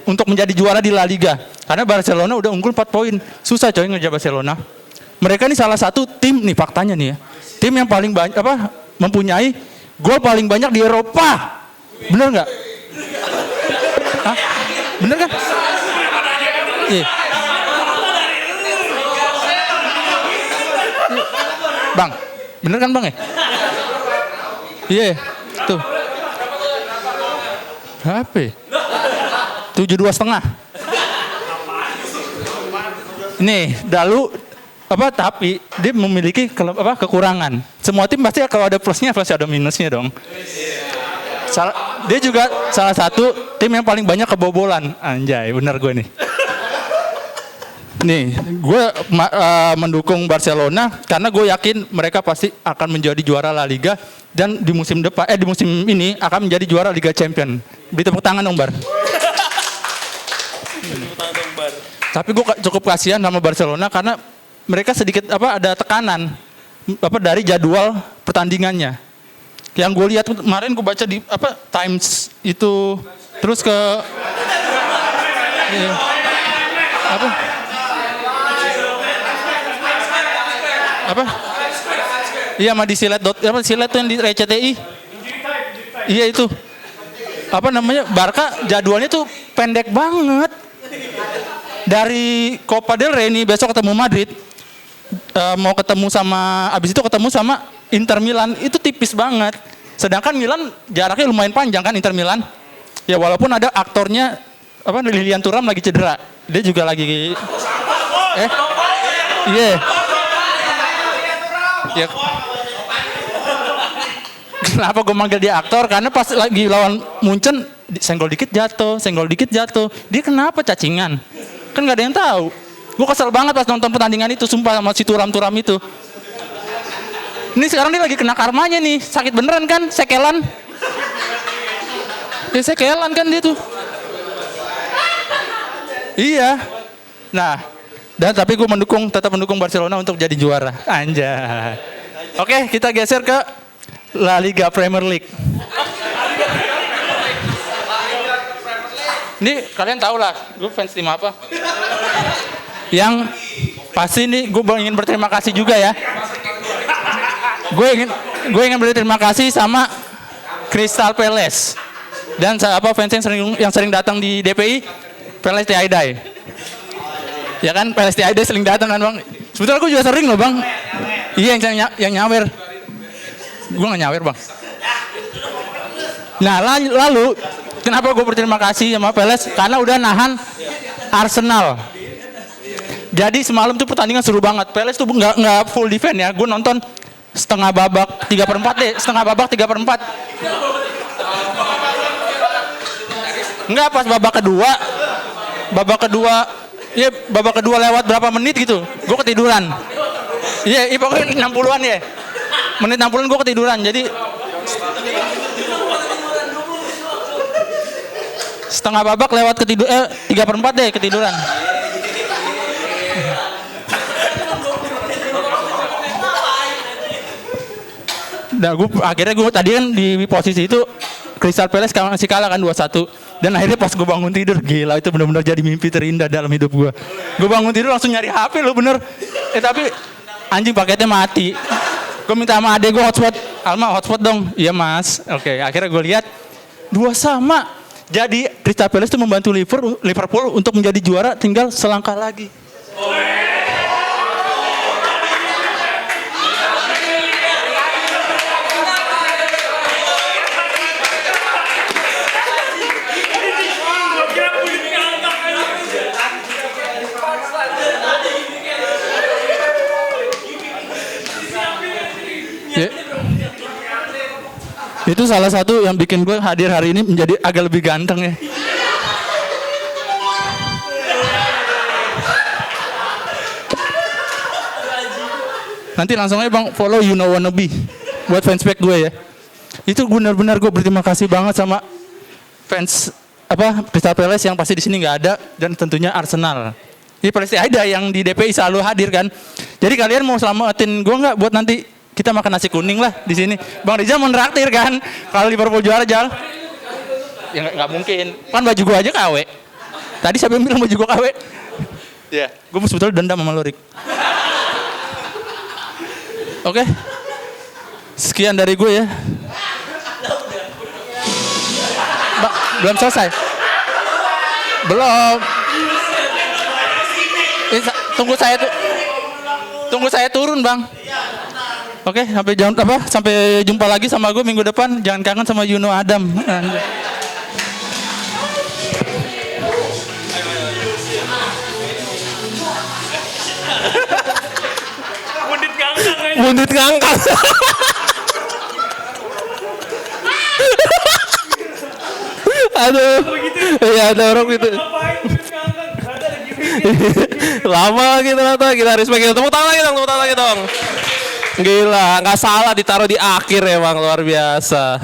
untuk menjadi juara di La Liga. Karena Barcelona udah unggul 4 poin. Susah coy ngejar Barcelona. Mereka ini salah satu tim nih faktanya nih ya. Tim yang paling banyak mempunyai gol paling banyak di Eropa. Bener nggak? Hah? Bener kan? Iya. Bang, bener kan bang ya? Iya, tuh. Berapa? 72,5. Nih, tapi dia memiliki kekurangan. Semua tim pasti kalau ada plusnya pasti ada minusnya dong. Dia juga salah satu tim yang paling banyak kebobolan. Anjay, bener gue nih. Nih, gue mendukung Barcelona karena gue yakin mereka pasti akan menjadi juara La Liga dan di musim ini akan menjadi juara Liga Champion. Beri tepuk tangan dong, Bar. Tapi gue cukup kasihan sama Barcelona karena mereka sedikit ada tekanan dari jadwal pertandingannya. Yang gue lihat kemarin gue baca di Times itu terus ke Iya, sama di silet silet tuh yang di RCTI. Iya itu. Barca jadwalnya tuh pendek banget. Dari Copa del Rey nih besok ketemu Madrid. Mau ketemu abis itu ketemu sama Inter Milan, itu tipis banget. Sedangkan Milan jaraknya lumayan panjang kan Inter Milan. Ya walaupun ada aktornya Lilian Thuram lagi cedera. Dia juga lagi iya. Ya. Kenapa gue manggil dia aktor? Karena pas lagi lawan Munchen senggol dikit jatuh. Dia kenapa cacingan? Kan nggak ada yang tahu. Gue kesel banget pas nonton pertandingan itu, sumpah sama si Thuram itu. Ini sekarang dia lagi kena karmanya nih, sakit beneran kan, sekelan. Ya sekelan kan dia tuh. Iya. Nah, tapi gue tetap mendukung Barcelona untuk jadi juara. Anjay. Oke, kita geser ke La Liga Premier League. Ini kalian tahu lah, gue fans tim apa? Yang pasti nih gue ingin berterima kasih juga ya. Gue ingin berterima kasih sama Crystal Palace dan fans yang sering datang di DPI, Palace Tiaidai. Ya kan, Palace Tiaidai sering datang kan bang. Sebetulnya gue juga sering loh bang. Iya yang nyawer. Gue nggak nyawer bang. Nah lalu kenapa gue berterima kasih sama Palace? Karena udah nahan Arsenal. Jadi semalam tuh pertandingan seru banget. Palace tuh nggak full defense ya. Gue nonton setengah babak 3/4 deh. Setengah babak 3/4. Enggak, pas babak kedua lewat berapa menit gitu. Gue ketiduran. Iya, pokoknya 60-an ya. Menit 60-an gue ketiduran. Jadi setengah babak lewat 3/4 deh ketiduran. Nah, akhirnya gue tadi kan di posisi itu Crystal Palace masih kalah kan 2-1. Dan akhirnya pas gue bangun tidur, gila itu benar-benar jadi mimpi terindah dalam hidup gue. Gue bangun tidur langsung nyari HP lo bener. Tapi anjing paketnya mati. Gue minta sama adek gue hotspot, Alma hotspot dong. Iya mas. Oke, akhirnya gue lihat 2-2. Jadi Crystal Palace itu membantu Liverpool untuk menjadi juara, tinggal selangkah lagi. Ya. Itu salah satu yang bikin gue hadir hari ini menjadi agak lebih ganteng ya. Nanti langsung aja bang follow You Know Wannabe buat fanspage gue ya. Itu benar-benar gue berterima kasih banget sama fans Crystal Palace yang pasti di sini nggak ada, dan tentunya Arsenal. Ini pasti ada yang di DPI selalu hadir kan. Jadi kalian mau selamatin gue nggak buat nanti kita makan nasi kuning lah di sini. Bang Rizal mau neraktir kan kalau Liverpool juara, Jal? Ya nggak mungkin. Kan baju gue aja KW. Tadi siapa yang bilang baju gue KW? Ya, gue sebetulnya dendam sama lo, Rik. Oke. Sekian dari gue ya. Belum selesai. Belum. Tunggu saya turun, Bang. Oke, sampai jumpa lagi sama gue minggu depan. Jangan kangen sama Yuno Adam. Bundit ngangkang. Aduh. Iya, ada orang gitu. Lama lagi ternyata, kita respect kita. Tepuk tangan lagi dong. Gila, nggak salah ditaruh di akhir emang, luar biasa.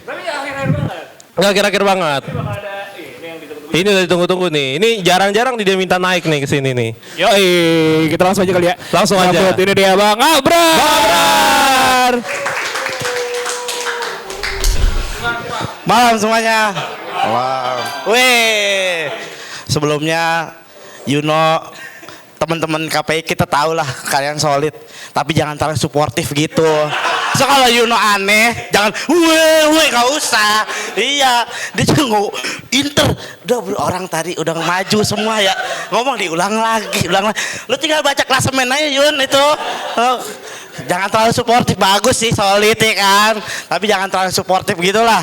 Tapi akhir-akhir banget. Nggak akhir-akhir banget. Ini udah ditunggu-tunggu nih. Ini jarang-jarang dia minta naik nih ke sini nih. Yoi, kita langsung aja kali ya. Langsung aja. Ini dia Bang Abrar. Malam semuanya. Malam. Weh. Sebelumnya Yuno, teman-teman KPI kita tahu lah kalian solid, tapi jangan terlalu suportif gitu. So kalau Yuno aneh, jangan weh gak usah. Iya, dia juga Inter udah orang tadi udah maju semua ya. Ngomong diulang lagi. Lu tinggal baca klasemen aja Yun itu. Jangan terlalu suportif, bagus sih solid ya kan. Tapi jangan terlalu suportif gitulah.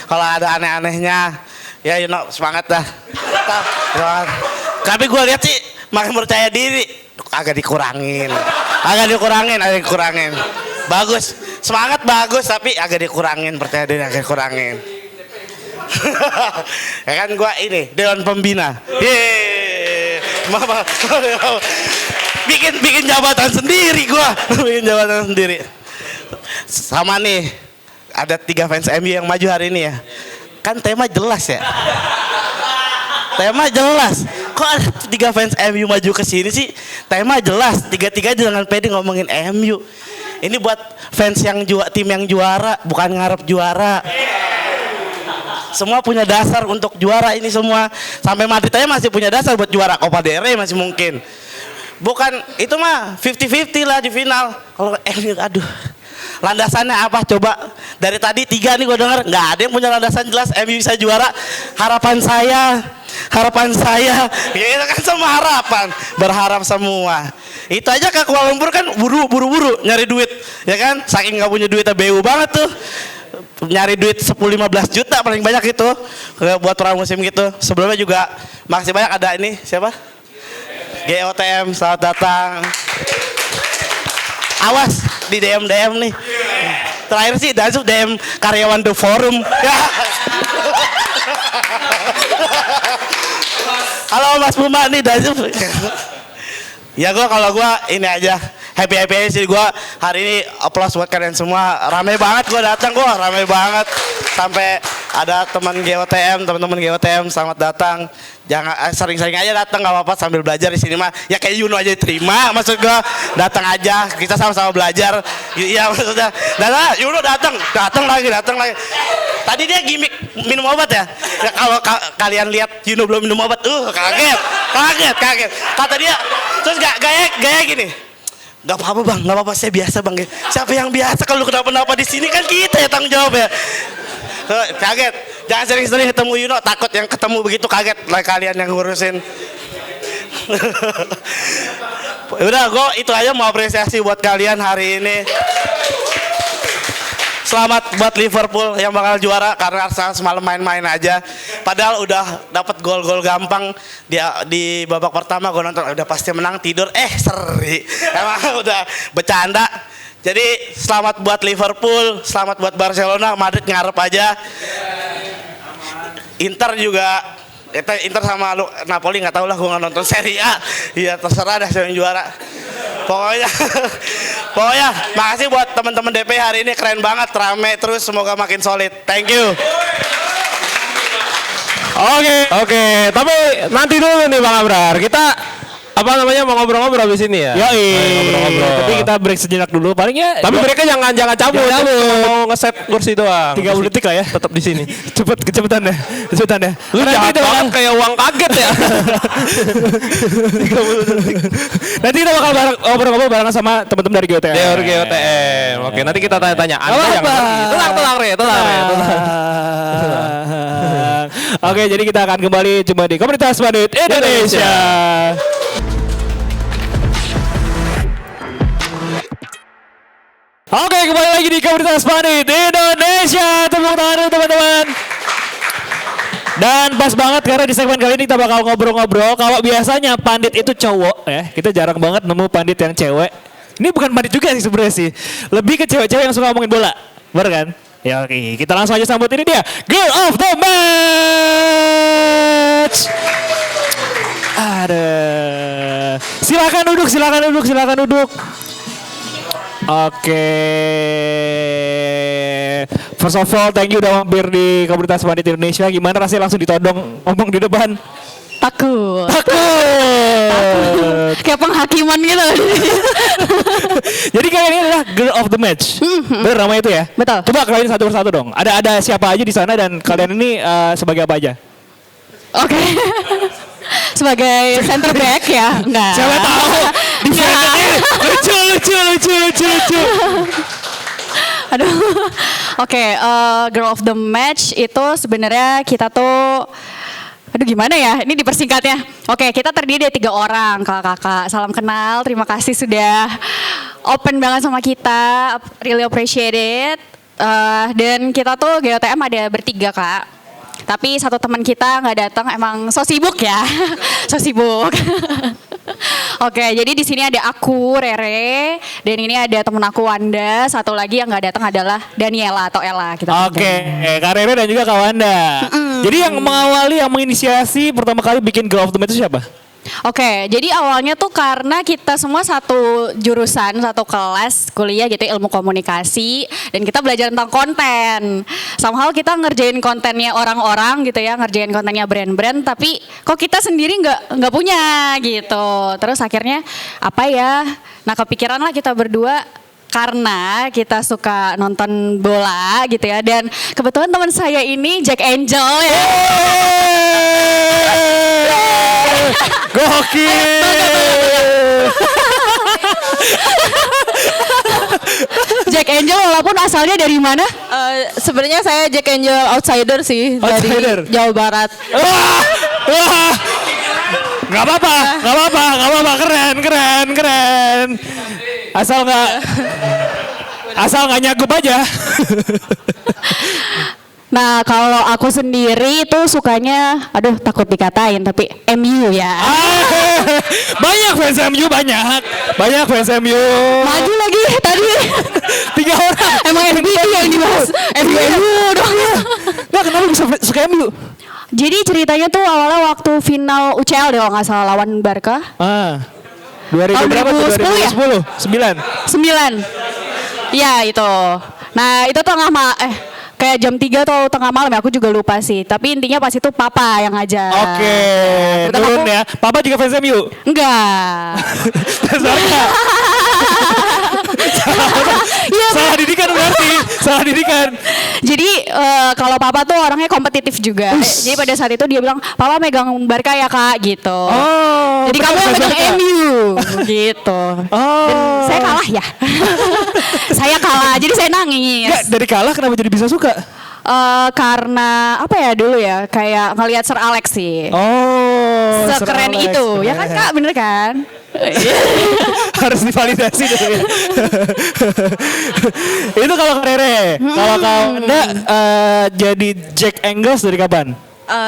Kalau ada aneh-anehnya, ya Yuno semangat dah. Tapi gue lihat sih makin percaya diri, agak dikurangin. Bagus, semangat bagus, tapi agak dikurangin, percaya diri agak dikurangin. Ya kan gue ini Dewan Pembina. Bikin jabatan sendiri gue. Sama nih, ada 3 fans MU yang maju hari ini ya. Kan tema jelas ya. Tema jelas. Kok ada 3 fans MU maju ke sini sih? Tema jelas. 3-3 jangan pede ngomongin MU. Ini buat fans yang tim yang juara, bukan ngarep juara. Semua punya dasar untuk juara ini semua. Sampai Madrid aja masih punya dasar buat juara Copa del Rey masih mungkin. Bukan itu mah 50-50 lah di final. Kalau MU aduh. Landasannya apa coba? Dari tadi 3 nih gue denger nggak ada yang punya landasan jelas MU bisa juara. Harapan saya ya itu kan semua harapan, berharap semua. Itu aja ke Kuala Lumpur kan buru-buru nyari duit ya kan, saking nggak punya duitnya BU banget tuh, nyari duit 10-15 juta paling banyak itu buat pramusim gitu. Sebelumnya juga makasih banyak ada ini siapa? GOTM, selamat datang. Awas di DM nih. Terakhir sih Dazuf DM karyawan The Forum. Halo Mas Puma nih Dazuf. Ya kalau gue ini aja happy sih gue hari ini. Applause buat kalian semua. Rame banget gue datang, rame banget. Sampai ada teman GOTM, selamat datang. Jangan sering-sering aja datang, nggak apa-apa, sambil belajar di sini mah. Ya kayak Yuno aja diterima, maksud gue datang aja, kita sama-sama belajar. Iya maksudnya. Yuno datang lagi. Tadi dia gimmick minum obat ya. Kalau kalian lihat Yuno belum minum obat, kaget. Kata dia, terus gaya gini. Gak apa-apa bang, gak apa-apa, saya biasa bang. Siapa yang biasa kalau kenapa-napa di sini kan kita ya tanggung jawab ya. Kaget, jangan sering-sering ketemu Yuno, takut yang ketemu begitu kaget lah kalian yang ngurusin. Udah, gue itu aja mau apresiasi buat kalian hari ini. Selamat buat Liverpool yang bakal juara karena Arsenal semalam main-main aja. Padahal udah dapat gol-gol gampang dia di babak pertama gue nonton udah pasti menang tidur seri. Emang udah bercanda. Jadi selamat buat Liverpool, selamat buat Barcelona, Madrid ngarep aja. Inter juga Inter sama Napoli nggak tahu lah, gue nggak nonton Serie A. Iya terserah dah siapa yang juara. Pokoknya makasih buat teman-teman DP hari ini, keren banget, rame terus, semoga makin solid. Thank you. Oke, tapi nanti dulu nih Bang Abrar. Kita mau ngobrol-ngobrol habis ini ya. Ngobrol-ngobrol. Tapi kita break sejenak dulu. Palingnya. Tapi breaknya jangan cabut. Mau ngeset kursi doang. 30 detik lah ya. Tetap di sini. Kecepatan deh. Lu jahat banget kayak uang kaget ya. 30 detik. Nanti kita bakal ngobrol-ngobrol barengan sama teman-teman dari GOTM. Oke, nanti kita tanya-tanya. Anda yang ngerti. Tenang. Oke, jadi kita akan kembali cuma di Komunitas Bandit Indonesia. Oke, kembali lagi di Komunitas Pandit Indonesia. Tepuk tangan dulu teman-teman. Dan pas banget karena di segmen kali ini kita bakal ngobrol-ngobrol. Kalau biasanya pandit itu cowok ya, kita jarang banget nemu pandit yang cewek. Ini bukan pandit juga sih sebenarnya sih. Lebih ke cewek-cewek yang suka ngomongin bola. Bener kan? Ya oke, kita langsung aja sambut ini dia, Girl of the Match. Ada. Silakan duduk. Oke. First of all, thank you udah mampir di Komunitas Pandit Indonesia. Gimana rasanya langsung ditodong ngomong di depan? Takut. Kayak penghakiman gitu. Jadi kalian ini adalah Girl of the Match. Bener namanya itu ya? Betul. Coba kalian satu persatu dong. Ada siapa aja di sana dan kalian ini sebagai apa aja? Oke. Sebagai center back ya? Enggak. Siapa tahu di ini lucu. Aduh. Oke, Girl of the Match itu sebenarnya kita tuh gimana ya? Ini dipersingkatnya. Oke, kita terdiri dari 3 orang, kakak-kakak. Salam kenal, terima kasih sudah open banget sama kita. Really appreciate it. Dan kita tuh GOTM ada bertiga, Kak. Tapi satu teman kita nggak datang, emang so sibuk ya. So sibuk. Oke, jadi di sini ada aku, Rere, dan ini ada temen aku Wanda. Satu lagi yang nggak datang adalah Daniela atau Ella. Oke, Kak Rere dan juga Kak Wanda. Jadi yang mengawali, yang menginisiasi pertama kali bikin Girl of the Match itu siapa? Oke, jadi awalnya tuh karena kita semua satu jurusan, satu kelas kuliah gitu, ilmu komunikasi, dan kita belajar tentang konten. Somehow kita ngerjain kontennya orang-orang gitu ya, ngerjain kontennya brand-brand, tapi kok kita sendiri nggak punya gitu. Terus akhirnya apa ya? Nah kepikiran lah kita berdua. Karena kita suka nonton bola gitu ya, dan kebetulan teman saya ini Jack Angel ya. Gokil. Jack Angel walaupun asalnya dari mana? Sebenarnya saya Jack Angel outsider sih, dari Jawa Barat. Gak apa-apa, keren. Asal nggak nyagup aja. Nah kalau aku sendiri itu sukanya, takut dikatain tapi MU ya. Banyak fans MU, banyak fans MU. Maju lagi tadi 3 orang. Emang MU yang dibahas. MU dong. Nggak, kenapa bisa suka MU? Jadi ceritanya tuh awalnya waktu final UCL deh kalau nggak salah lawan Barca. 2000 berapa tuh? 2010 ya? 9. Iya itu. Nah itu kayak jam 3 atau tengah malam ya, aku juga lupa sih. Tapi intinya pas itu Papa yang ngajak. Oke, turun ya. Papa juga fans MU? Enggak. Iya, Salah didikan berarti. Salah didikan. Jadi kalau papa tuh orangnya kompetitif juga. Jadi pada saat itu dia bilang, papa megang Barca ya kak gitu. Jadi kamu yang megang MU gitu. Dan saya kalah ya. Saya kalah, jadi saya nangis. Enggak, dari kalah kenapa jadi bisa suka? Karena apa ya dulu ya, kayak ngelihat Sir Alex sih. Sekeren Sir Alex, itu, ya kan keren. kak, bener kan? Harus divalidasi dulu ya. Itu kalau Rere. Kalau kau Anda jadi Jack Angles dari kapan?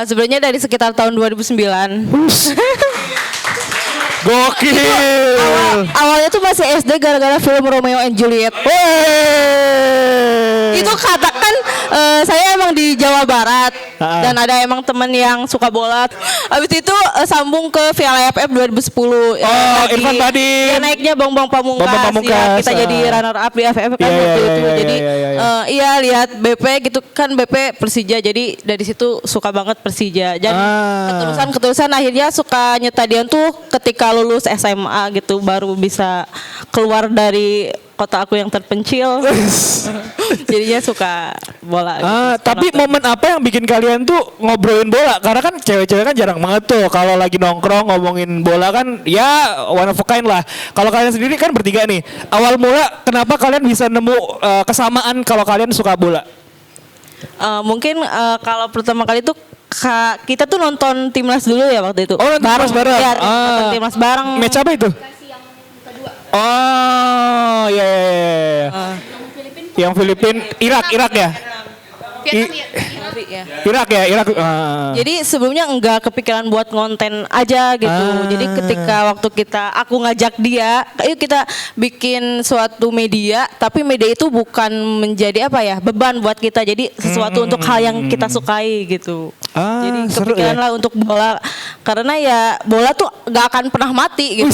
Sebenarnya dari sekitar tahun 2009. Gokil. Awalnya tuh masih SD gara-gara film Romeo and Juliet. Itu katakan saya emang di Jawa Barat dan ada emang temen yang suka bola. Habis itu sambung ke Piala AFF 2010. Irfan Bahdim. Ya, naiknya Bang Pamungkas. Bang Pamungkas, Ya, kita jadi runner up di AFF kan waktu itu. Jadi iya lihat BP gitu kan, BP Persija. Jadi dari situ suka banget Persija. Dan keterusan akhirnya suka Nyetadian tuh ketika lulus SMA gitu, baru bisa keluar dari kota aku yang terpencil. Jadinya suka bola gitu. Tapi momen apa yang bikin kalian tuh ngobrolin bola? Karena kan cewek-cewek kan jarang banget tuh kalau lagi nongkrong ngomongin bola kan ya one of a kind lah. Kalau kalian sendiri kan bertiga nih. Awal mula kenapa kalian bisa nemu kesamaan kalau kalian suka bola? Mungkin kalau pertama kali tuh kita tuh nonton timnas dulu ya waktu itu. Nonton timnas bareng. Ya, nonton timnas bareng. Match apa itu? Oh, ya. Yang Filipin, Irak ya? Irak ya. Jadi sebelumnya enggak kepikiran buat ngonten aja gitu. Jadi ketika waktu aku ngajak dia, ayo kita bikin suatu media, tapi media itu bukan menjadi beban buat kita. Jadi sesuatu untuk hal yang kita sukai gitu. Jadi kepikiran lah untuk bola, karena ya bola tuh nggak akan pernah mati gitu.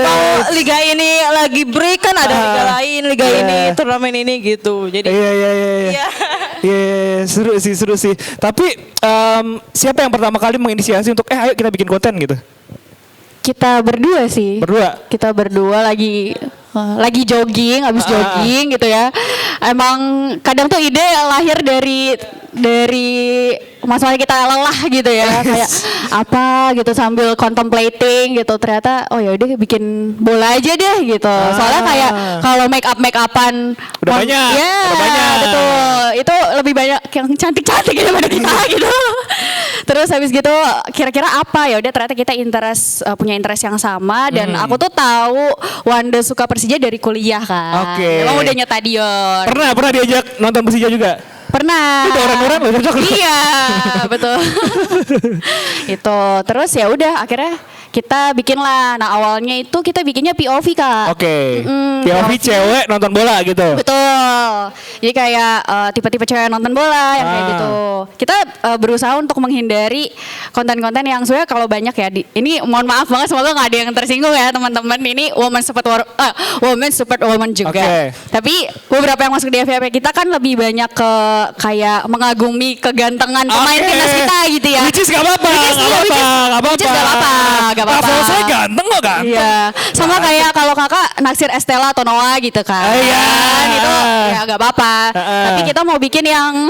Mau liga ini lagi break kan ada liga lain, liga ini, turnamen ini gitu. Jadi Iya, seru sih. Tapi siapa yang pertama kali menginisiasi untuk ayo kita bikin konten gitu? Kita berdua sih. Kita berdua lagi jogging, habis jogging gitu ya. Emang kadang tuh ide lahir dari masalah kita lelah gitu ya, kayak apa gitu sambil contemplating gitu, ternyata oh ya udah bikin bola aja deh gitu. Soalnya kayak kalau make upan udah banyak. Betul, itu lebih banyak yang cantik daripada kita gitu. Terus habis gitu kira-kira apa, ya udah ternyata kita punya interest yang sama, dan aku tuh tahu Wanda suka Persija dari kuliah kan. Emang udah Nyetadion. Pernah diajak nonton Persija juga? Pernah. Itu orang-orang loh, cocok. Iya, betul. Itu terus ya udah akhirnya kita bikin lah. Nah awalnya itu kita bikinnya POV kak. POV cewek nonton bola gitu. Betul. Jadi kayak tipe-tipe cewek nonton bola yang kayak gitu. Kita berusaha untuk menghindari konten-konten yang sebenarnya kalau banyak ya. Ini mohon maaf banget, semoga nggak ada yang tersinggung ya teman-teman. Ini woman support woman juga. Tapi beberapa yang masuk di FYP kita kan lebih banyak ke kayak mengagumi kegantengan pemain timnas kita gitu ya. Which is gak apa-apa. Gak apa-apa. Saya ganteng kok kan. Iya. Sama kayak kalau kakak naksir Estella atau Noah gitu kan. Iya. Gitu ya gak apa-apa. Tapi kita mau bikin yang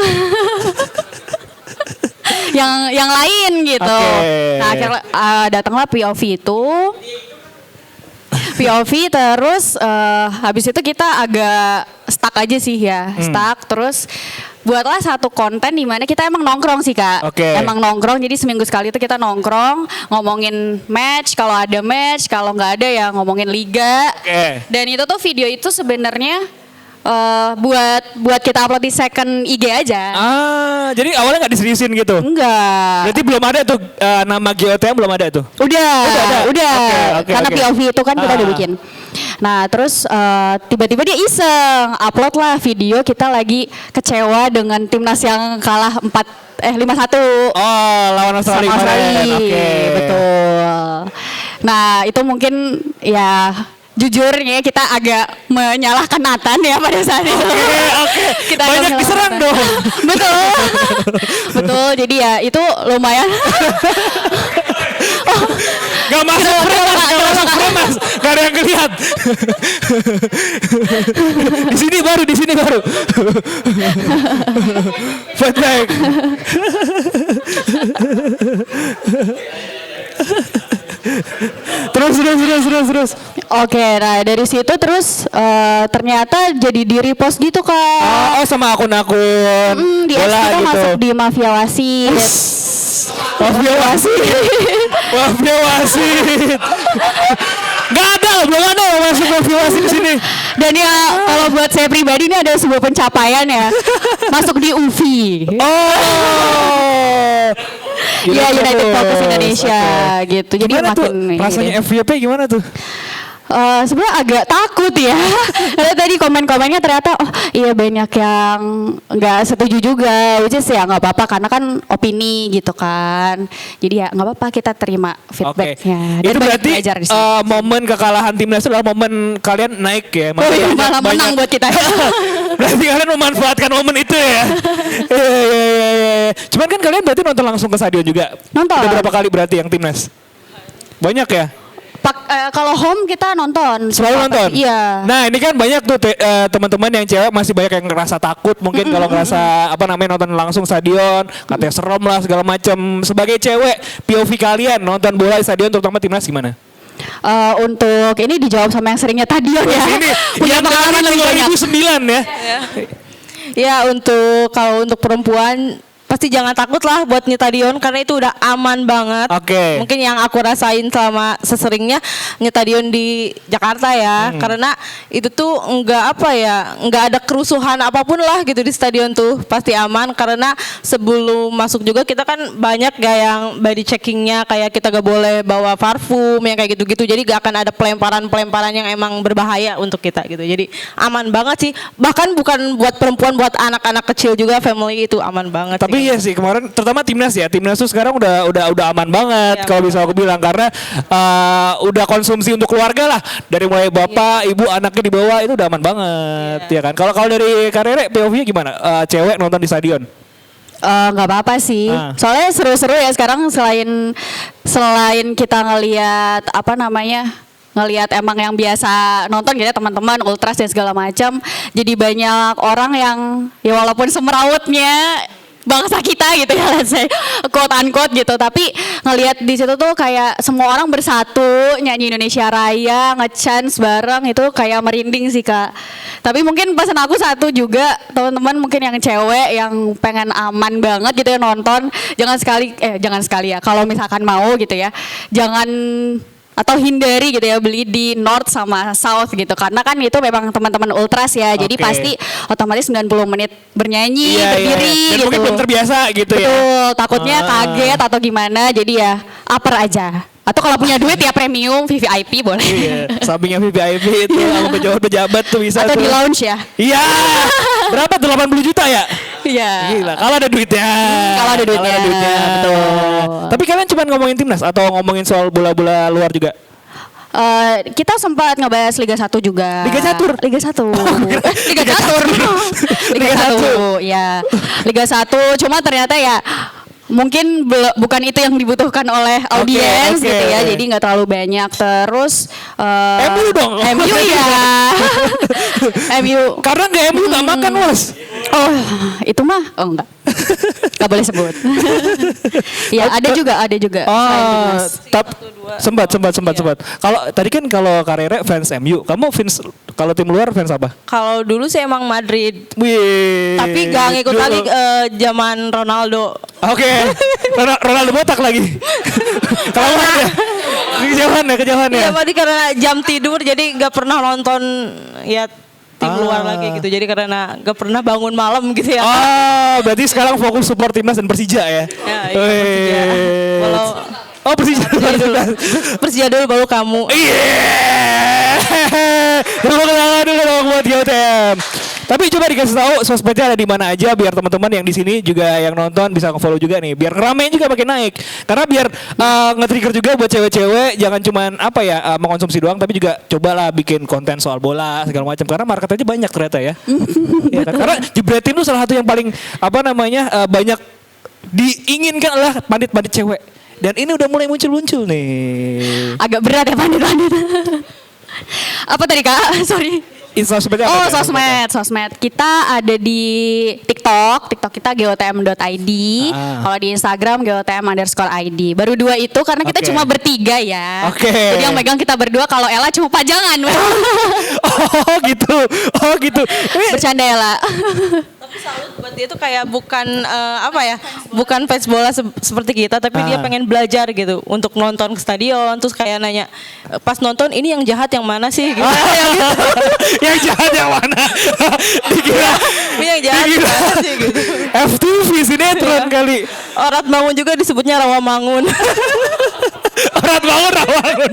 yang lain gitu. Nah akhirnya datanglah POV itu. POV terus habis itu kita agak stuck aja sih ya. Stuck terus buatlah satu konten di mana kita emang nongkrong sih kak. Emang nongkrong, jadi seminggu sekali itu kita nongkrong ngomongin match, kalau ada match, kalau nggak ada ya ngomongin liga. Dan itu tuh video itu sebenarnya buat kita upload di second IG aja. Jadi awalnya nggak diseriusin gitu? Enggak. Berarti belum ada tuh nama GOTM belum ada tuh? Udah. Karena POV itu kan kita udah bikin. Nah terus tiba-tiba dia iseng upload lah video kita lagi kecewa dengan timnas yang kalah 5-1. Lawan Australia kemarin. Betul. Nah itu mungkin ya jujurnya kita agak menyalahkan Nathan ya pada saat itu. Kita banyak diserang dong. Betul. Jadi ya itu lumayan Gak masuk frame mas. Gak ada yang ngeliat. di sini baru. Fight back. Terus. Oke, nah dari situ terus ternyata jadi di repost gitu Kak. Oh sama akun-akun Di bola kita gitu. masuk di Mafia Wasit. Mafia Wasit. Gak ada, belum ada masuk Mafia Wasit di sini. Dan ya kalau buat saya pribadi ini ada sebuah pencapaian ya. Masuk di UVI. Oh. Iya United Focus Indonesia gitu. Jadi Gimana tuh makin rasanya FYP gimana tuh? Sebenarnya agak takut ya. Karena tadi komen-komennya ternyata oh iya banyak yang nggak setuju juga. Which is ya nggak apa-apa karena kan opini gitu kan. Jadi ya nggak apa-apa kita terima feedbacknya. Dan Itu banyak berarti belajar di sini. momen kekalahan timnas itu adalah momen kalian naik ya. Oh iya, malah menang buat kita. Berarti kalian memanfaatkan momen itu ya. Iya. Cuman kan kalian berarti nonton langsung ke stadion juga. Nonton. Udah berapa kali berarti yang timnas? Banyak ya? Kalau home kita nonton. Selalu nonton? Iya. Nah ini kan banyak tuh teman-teman yang cewek masih banyak yang ngerasa takut. Mungkin kalau ngerasa nonton langsung stadion. Katanya serem lah segala macam. Sebagai cewek, POV kalian nonton bola di stadion terutama timnas gimana? Untuk ini dijawab sama yang seringnya Tadion ya. Ini Punya pengalaman lebih banyak. 2009 ya. Ya kalau untuk perempuan pasti jangan takut lah buat nyetadion karena itu udah aman banget. Oke. Mungkin yang aku rasain selama seseringnya nyetadion di Jakarta ya, karena itu tuh nggak ada kerusuhan apapun lah gitu di stadion tuh pasti aman karena sebelum masuk juga kita kan banyak gak yang body checkingnya kayak kita gak boleh bawa parfum yang kayak gitu-gitu jadi gak akan ada pelemparan yang emang berbahaya untuk kita gitu jadi aman banget sih bahkan bukan buat perempuan buat anak-anak kecil juga family itu aman banget. Tapi iya sih kemarin terutama timnas tuh sekarang udah aman banget kalau bisa aku bilang karena udah konsumsi untuk keluarga lah dari mulai bapak ibu anaknya dibawa itu udah aman banget ya kan. Kalau dari Karere POV-nya gimana cewek nonton di stadion? Nggak apa-apa sih. Soalnya seru-seru ya sekarang selain kita ngelihat ngelihat emang yang biasa nonton gitu ya teman-teman ultras dan segala macam jadi banyak orang yang ya walaupun semerautnya bangsa kita gitu ya let's say quote unquote gitu tapi ngelihat di situ tuh kayak semua orang bersatu nyanyi Indonesia Raya nge-chance bareng itu kayak merinding sih Kak. Tapi mungkin pesan aku satu juga teman-teman mungkin yang cewek yang pengen aman banget gitu ya nonton jangan sekali ya kalau misalkan mau gitu ya jangan atau hindari gitu ya beli di North sama South gitu karena kan itu memang teman-teman ultras ya jadi pasti otomatis 90 menit bernyanyi berdiri Dan gitu mungkin belum terbiasa gitu ya. Betul, takutnya kaget atau gimana jadi ya upper aja atau kalau punya duit ya premium VVIP boleh. Iya, sampingnya VVIP itu sama pejabat tuh bisa atau tuh. di lounge ya. Iya. Berapa tuh 80 juta ya? Iya. Gila, kalau ada duitnya. Kalau ada duitnya. Betul. Tapi kalian cuma ngomongin timnas atau ngomongin soal bola-bola luar juga? Kita sempat ngebahas Liga 1 juga. Liga Catur? Liga 1. Liga Catur. Liga 1. Ya. Liga 1 cuma ternyata ya mungkin bukan itu yang dibutuhkan oleh audiens gitu ya. Jadi nggak terlalu banyak. Terus MU dong. MU ya. MU. Karena nggak MU nggak makan was. Oh itu mah enggak. Gak boleh sebut. Ya ada juga. Sempat. Kalau tadi kan kalau Karere fans MU, kamu fans kalau tim luar fans apa? Kalau dulu sih emang Madrid. Wih. Tapi gak ngikut lagi zaman Ronaldo. Oke. Ronaldo botak lagi. Kelamaan ya. Kejauhan ya. Iya, berarti karena jam tidur jadi gak pernah nonton ya tim luar lagi gitu. Jadi karena gak pernah bangun malam gitu ya. Oh, berarti sekarang fokus support timnas dan Persija ya. Ya, iya, Persija. Kalau Persija dulu baru kamu. Tepuk tangan dulu dong buat YOTM. Tapi coba dikasih tahu sosmednya ada di mana aja biar teman-teman yang di sini juga yang nonton bisa nge-follow juga nih. Biar ramein juga makin naik. Karena biar nge-trigger juga buat cewek-cewek jangan cuman mengkonsumsi doang tapi juga cobalah bikin konten soal bola segala macam karena market aja banyak ternyata ya. Ya kan? Karena jebretin tuh salah satu yang paling banyak diinginkan adalah pandit-pandit cewek. Dan ini udah mulai muncul-muncul nih. Agak berat ya pandit-pandit. Apa tadi Kak? Sorry. Sosmed Oh, sosmed. Kita ada di TikTok kita gotm.id. Kalau di Instagram gotm_id. Baru 2 itu karena kita cuma bertiga ya. Jadi yang megang kita berdua, kalau Ella cuma pajangan. Oh gitu. Bercanda Ella. Tapi salut buat dia tuh kayak bukan bukan fans bola seperti kita, tapi dia pengen belajar gitu untuk nonton ke stadion, terus kayak nanya pas nonton ini yang jahat yang mana sih gitu. Yang jahat yang mana? Dikira ini yang jahat mana sih gitu. F2V sinetron kali. Orat Bangun juga disebutnya Rawamangun. Orat Bangun.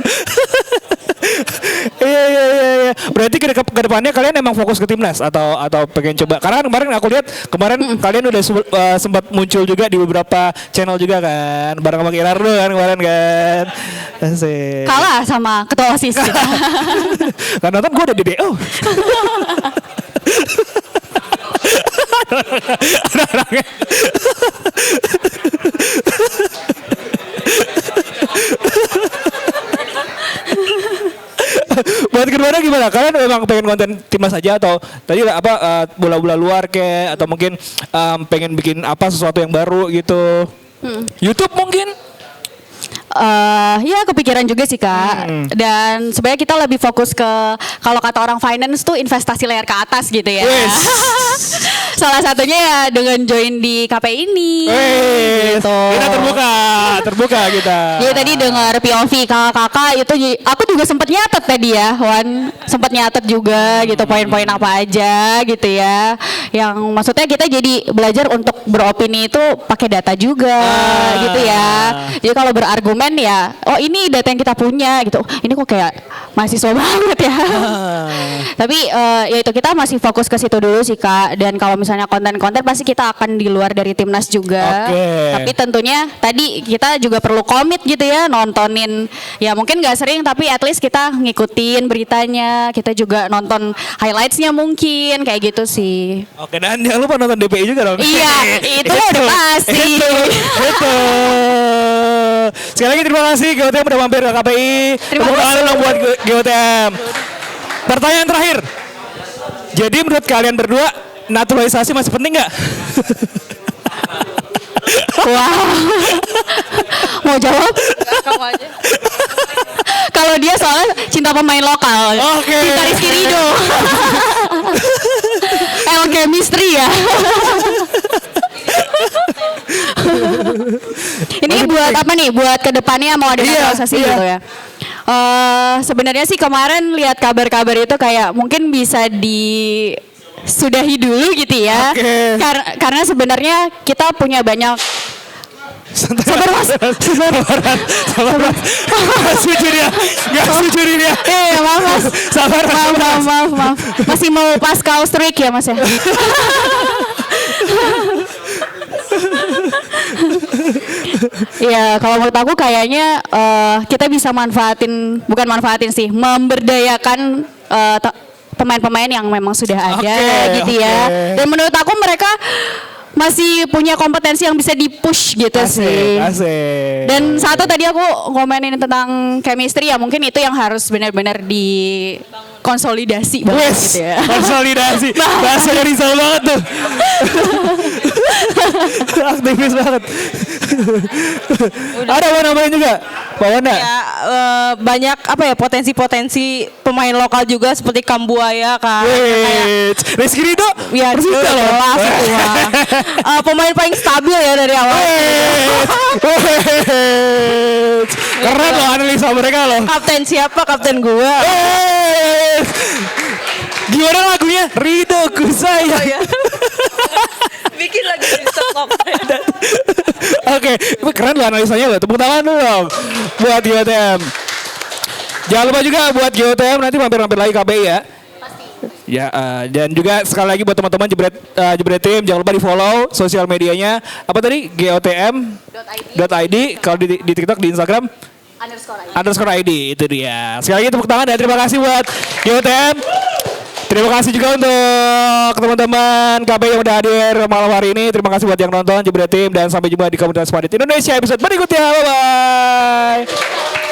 Iya. Berarti ke depannya kalian emang fokus ke timnas atau pengen coba? Karena kemarin aku lihat kalian udah sempat muncul juga di beberapa channel juga kan, bareng sama Gerardo kan kemarin kan. Asik. Kalah sama ketua OSIS kita. Kan nonton gue udah di DO. Buat kedua gimana? Kalian memang pengen konten timnas aja atau tadi bola-bola luar kayak atau mungkin pengen bikin sesuatu yang baru gitu? YouTube mungkin? Ya kepikiran juga sih Kak. Dan sebenarnya kita lebih fokus ke kalau kata orang finance tuh investasi layar ke atas gitu ya. Salah satunya ya dengan join di KPI ini. Gitu. Kita terbuka kita. Jadi tadi dengar POV kakak-kakak itu aku juga sempat nyatet tadi ya, Wan. Sempat nyatet juga gitu poin-poin apa aja gitu ya. Yang maksudnya kita jadi belajar untuk beropini itu pakai data juga gitu ya. Jadi kalau berargumen ya, oh ini data yang kita punya gitu. Ini kok kayak mahasiswa banget ya. Tapi ya itu kita masih fokus ke situ dulu sih Kak. Dan kalau misalnya konten-konten pasti kita akan di luar dari timnas juga. Tapi tentunya tadi kita juga perlu komit gitu ya, nontonin ya mungkin nggak sering tapi at least kita ngikutin beritanya, kita juga nonton highlightsnya mungkin kayak gitu sih. Oke, dan jangan lupa nonton DPI juga dong. Iya, itu udah pasti. Itu. Sekali lagi terima kasih GOTM udah mampir ke KPI. Terima kasih dong buat GOTM. Pertanyaan terakhir. Jadi menurut kalian berdua naturalisasi masih penting nggak? Wow. Mau jawab? Kamu aja. Kalau dia soalnya cinta pemain lokal. Cinta Rizky Ridho. Chemistry ya. Ini buat apa nih? Buat kedepannya mau ada naturalisasi gitu ya? Sebenarnya sih kemarin lihat kabar-kabar itu kayak mungkin bisa disudahi dulu gitu ya. Karena sebenarnya kita punya banyak. Sabar mas. Gak setuju dia. Maaf mas. Maaf. Masih mau Pascal Streak ya mas ya. Ya kalau menurut aku kayaknya kita bisa manfaatin sih, memberdayakan pemain-pemain yang memang sudah ada gitu ya. Dan menurut aku mereka masih punya kompetensi yang bisa di-push gitu sih. Dan satu tadi aku ngomenin tentang chemistry ya, mungkin itu yang harus benar-benar konsolidasi banget gitu ya. Konsolidasi. Bahasa Rizal banget tuh. Aktivis banget. Ada mau nambahin juga? Pak Wanda? Ya, banyak potensi-potensi pemain lokal juga seperti Kambuaya kan. Rizky Ridho? Ya, Persita loh. jelas itu mah. Pemain paling stabil ya dari awal. Keren loh analisa mereka loh. Kapten siapa? Kapten gua. Gimana lagunya? Ridhoku sayang. Bikin lagi di stop. Oke, keren loh analisanya loh. Tepuk tangan dulu dong buat GOTM. Jangan lupa juga buat GOTM nanti mampir-mampir lagi KPI ya. Ya, dan juga sekali lagi buat teman-teman Jebret Tim, jangan lupa di follow sosial medianya. Apa tadi? GOTM.id. Kalau di TikTok, di Instagram _ID itu dia. Sekali lagi tepuk tangan dan terima kasih buat GOTM. Terima kasih juga untuk teman-teman KB yang udah hadir malam hari ini. Terima kasih buat yang nonton, Jebret Tim, dan sampai jumpa di Komunitas Madrid Indonesia episode berikutnya. Bye bye.